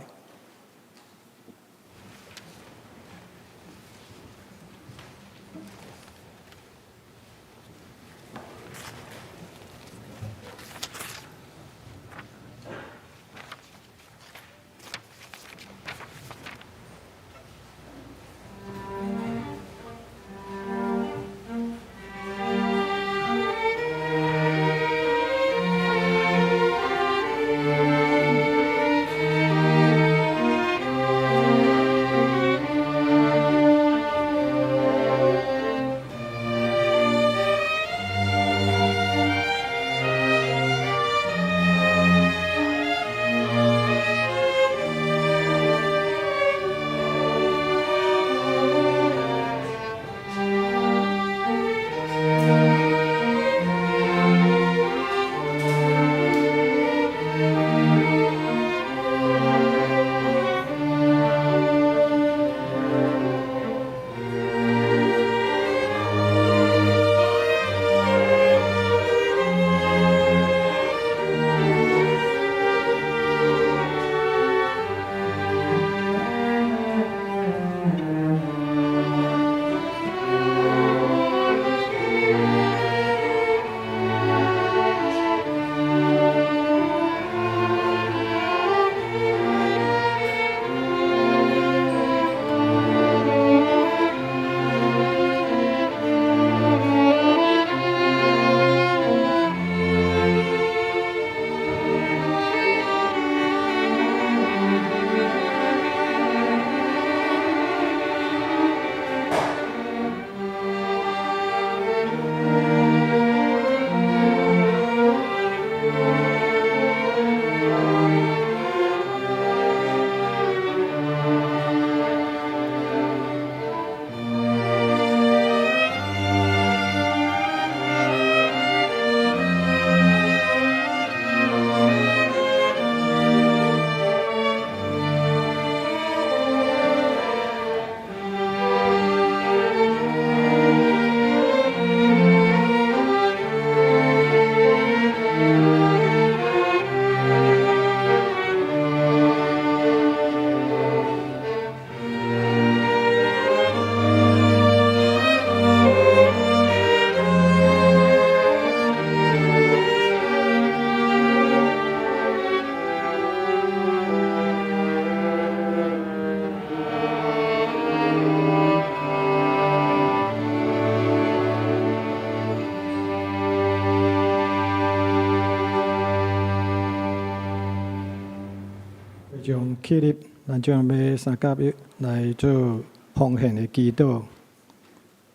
将起立，咱将要三甲一来做奉献的祈祷。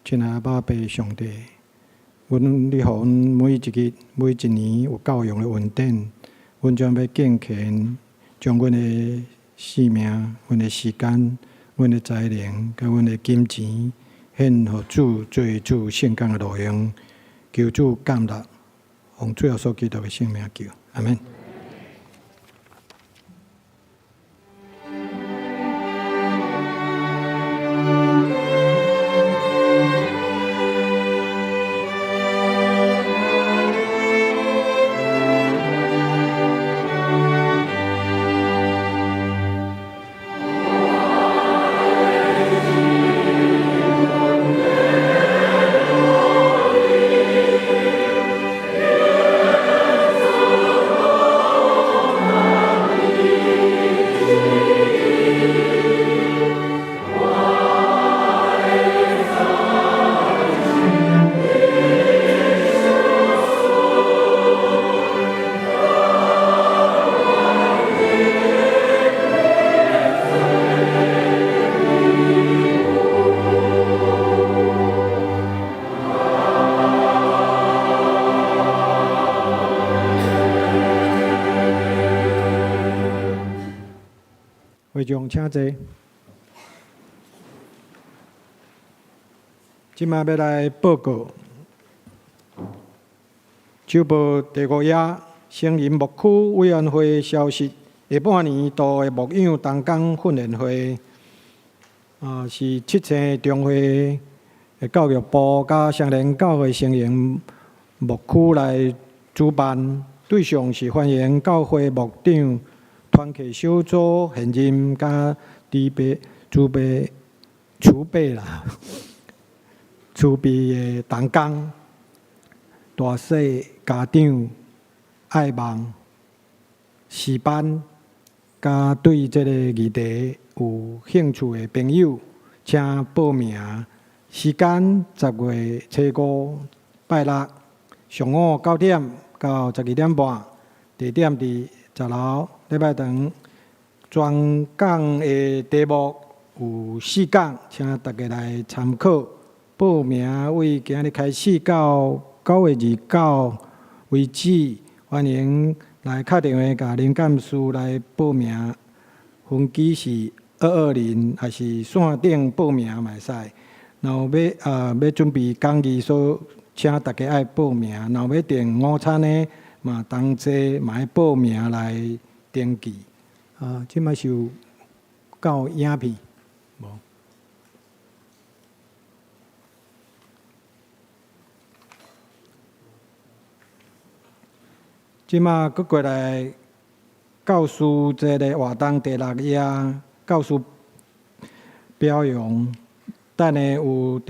亲爱爸爸上帝，阮你互阮每一日、每一年有教养的恩典，阮将要敬虔，将阮的性命、阮的时间、阮的才能、甲阮的金钱，献互主做主圣工的路用，求主降纳，奉主耶稣基督的圣名求，阿门。Oh 会长请坐。即摆要来报告，首报第5页，成林牧区委员会消息，下半年度的牧养同工训练会，是7星中会的教育部甲双联教会成员牧区来主办，对象是欢迎教会牧长、团契小组现任甲储备啦。储备的同工、大小家长、爱望、师班，甲对这个议题有兴趣的朋友，请报名。时间10月初5拜六上午9点到12点半，地点伫10楼。礼拜堂专讲的题目有4讲，请大家来参考。报名为今日开始到9月29为止，欢迎来敲电话甲林干事来报名。分期是220，还是线顶报名嘛会使。然后要准备讲义所，请大家爱报名。然后要订午餐呢，嘛同齐嘛要报名来登记。即摆是有到影片无？即马搁过来教师节的活动第6页，教师表扬。等下有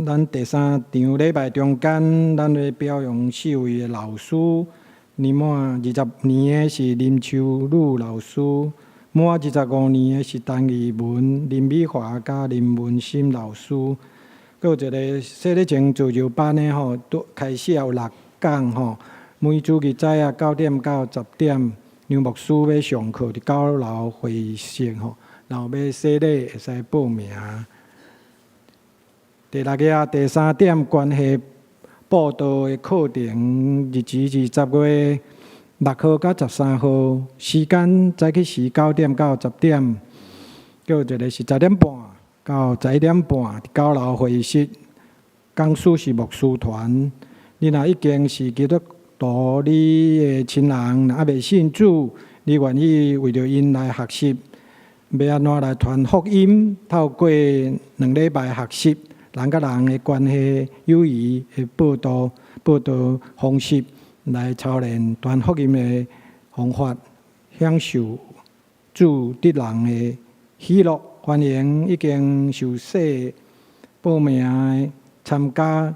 咱第三场礼拜中间，咱会表扬4位的老师。年满20年的是林秋露老师，满25年的是陈义文、林美华甲林文心老师。搁有一个洗礼前自由班的吼，都开始有6讲吼。每主日早啊9点到10点，杨牧师要上课伫9楼会室吼，然后要洗礼会使报名。第6页第3点关系报道的课程日期是10月6号到13号，时間早起是9點到10點，還有一個是10點半到11點半，伫9樓會議室。講師是牧師團。你若已經是基督徒，你的親人若還未信主，你願意為着因來學習，要安怎來傳福音？透過2禮拜學習人甲人的關係、友誼的報道方式，來操練傳福音的方法，享受主得人的喜樂。歡迎已經受洗報名的參加。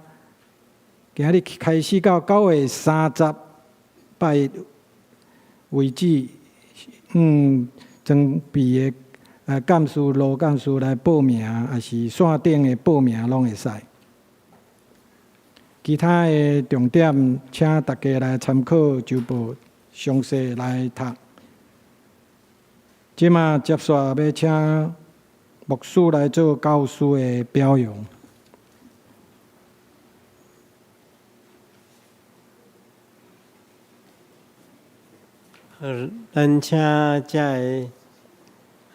今日開始到9月30拜一為止，準備的幹事、羅幹事來報名，還是線頂的報名攏會使。其他的重點，請大家來參考周報，詳細來讀。即馬接續要請牧師來做教師的表揚。咱请遮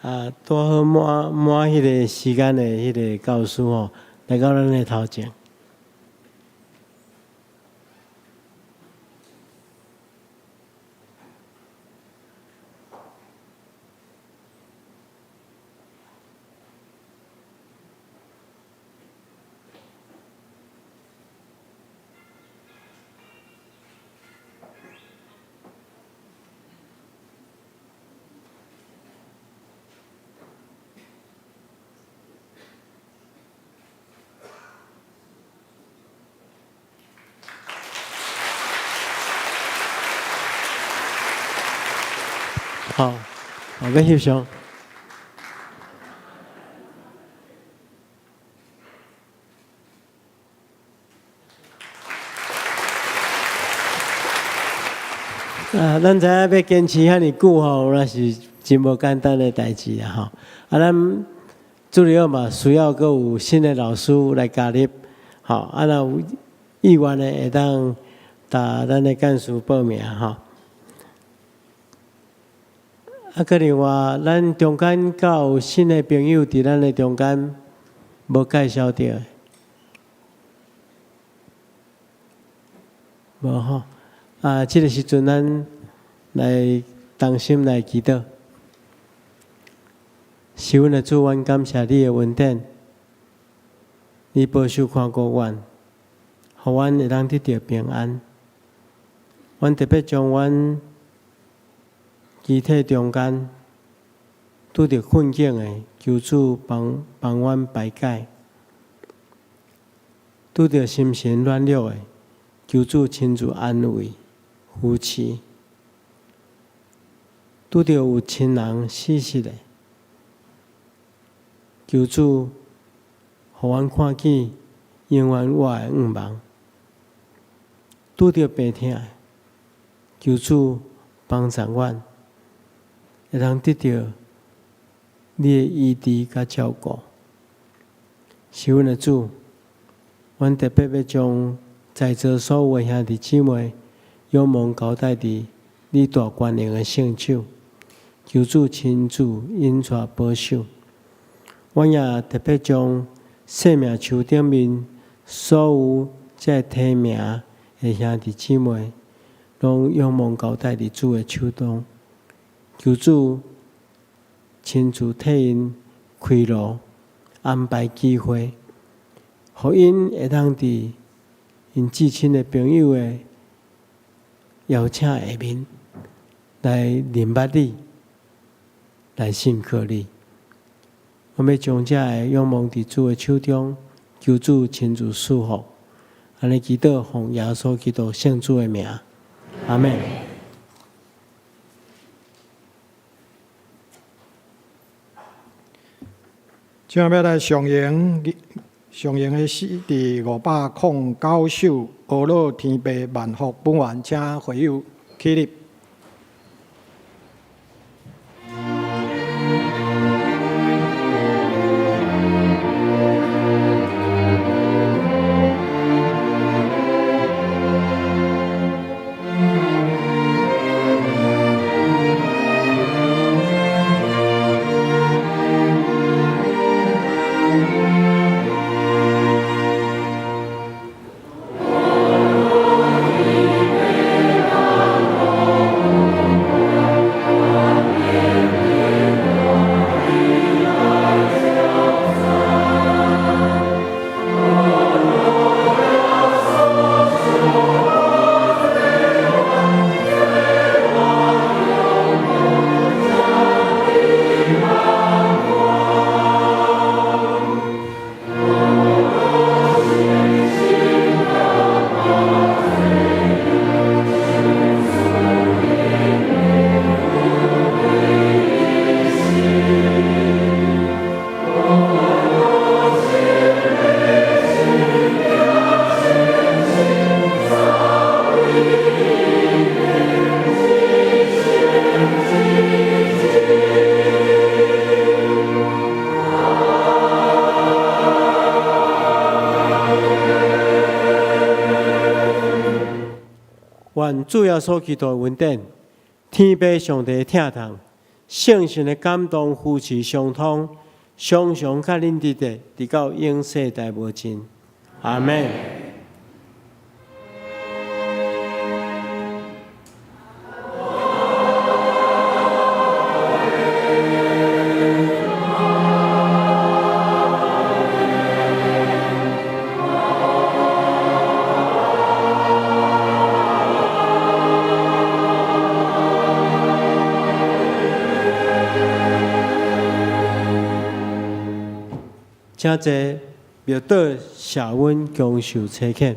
个拄好满迄个时间的迄个教师吼，来到咱的头前。好，要翕相。咱知影要坚持遐尼久吼，那是真无简单的代志啊吼。咱助理嘛需要阁有新的老师来加入，吼。若有意愿的会当搭咱的干事报名吼。啊，个另外，咱中间敢有新的朋友伫咱的中间无介绍到的，无吼。啊，这个时阵咱来同心来祈祷。是阮的主，阮感谢你的恩典，你保守看顾阮，互阮会当得到平安。阮特别将阮肢体中间拄着困境的，求主帮阮排解；拄着心神软弱的，求主亲自安慰扶持；拄着有亲人逝世的，求主，互阮看见永远我的愿望；拄着病痛的，求主帮助阮，会当得到你的医治甲照顾。是阮的主，阮特别要将在座所有的兄弟姊妹，仰望交代伫你大权能的圣手，求主亲自引带保守。阮也特别将生命树顶面所有这提名的兄弟姊妹，拢仰望交代伫主的手中，求主亲自替因开路，安排机会，互因会当伫因至亲的朋友的邀请下面来认捌你，来信靠你。我们要将这个仰望伫主的手中，求主亲自赐福。安尼祈祷，奉耶稣基督圣主的名，阿门。今日要来上映的是第509首《阿罗天父万福》，本愿请会友起立。愿主要所基督的恩典，天父上帝的疼痛，圣神的感动，夫妻相通，常常甲恁伫地，直到永世代无尽。阿门。请坐，庙道谢阮恭受差遣。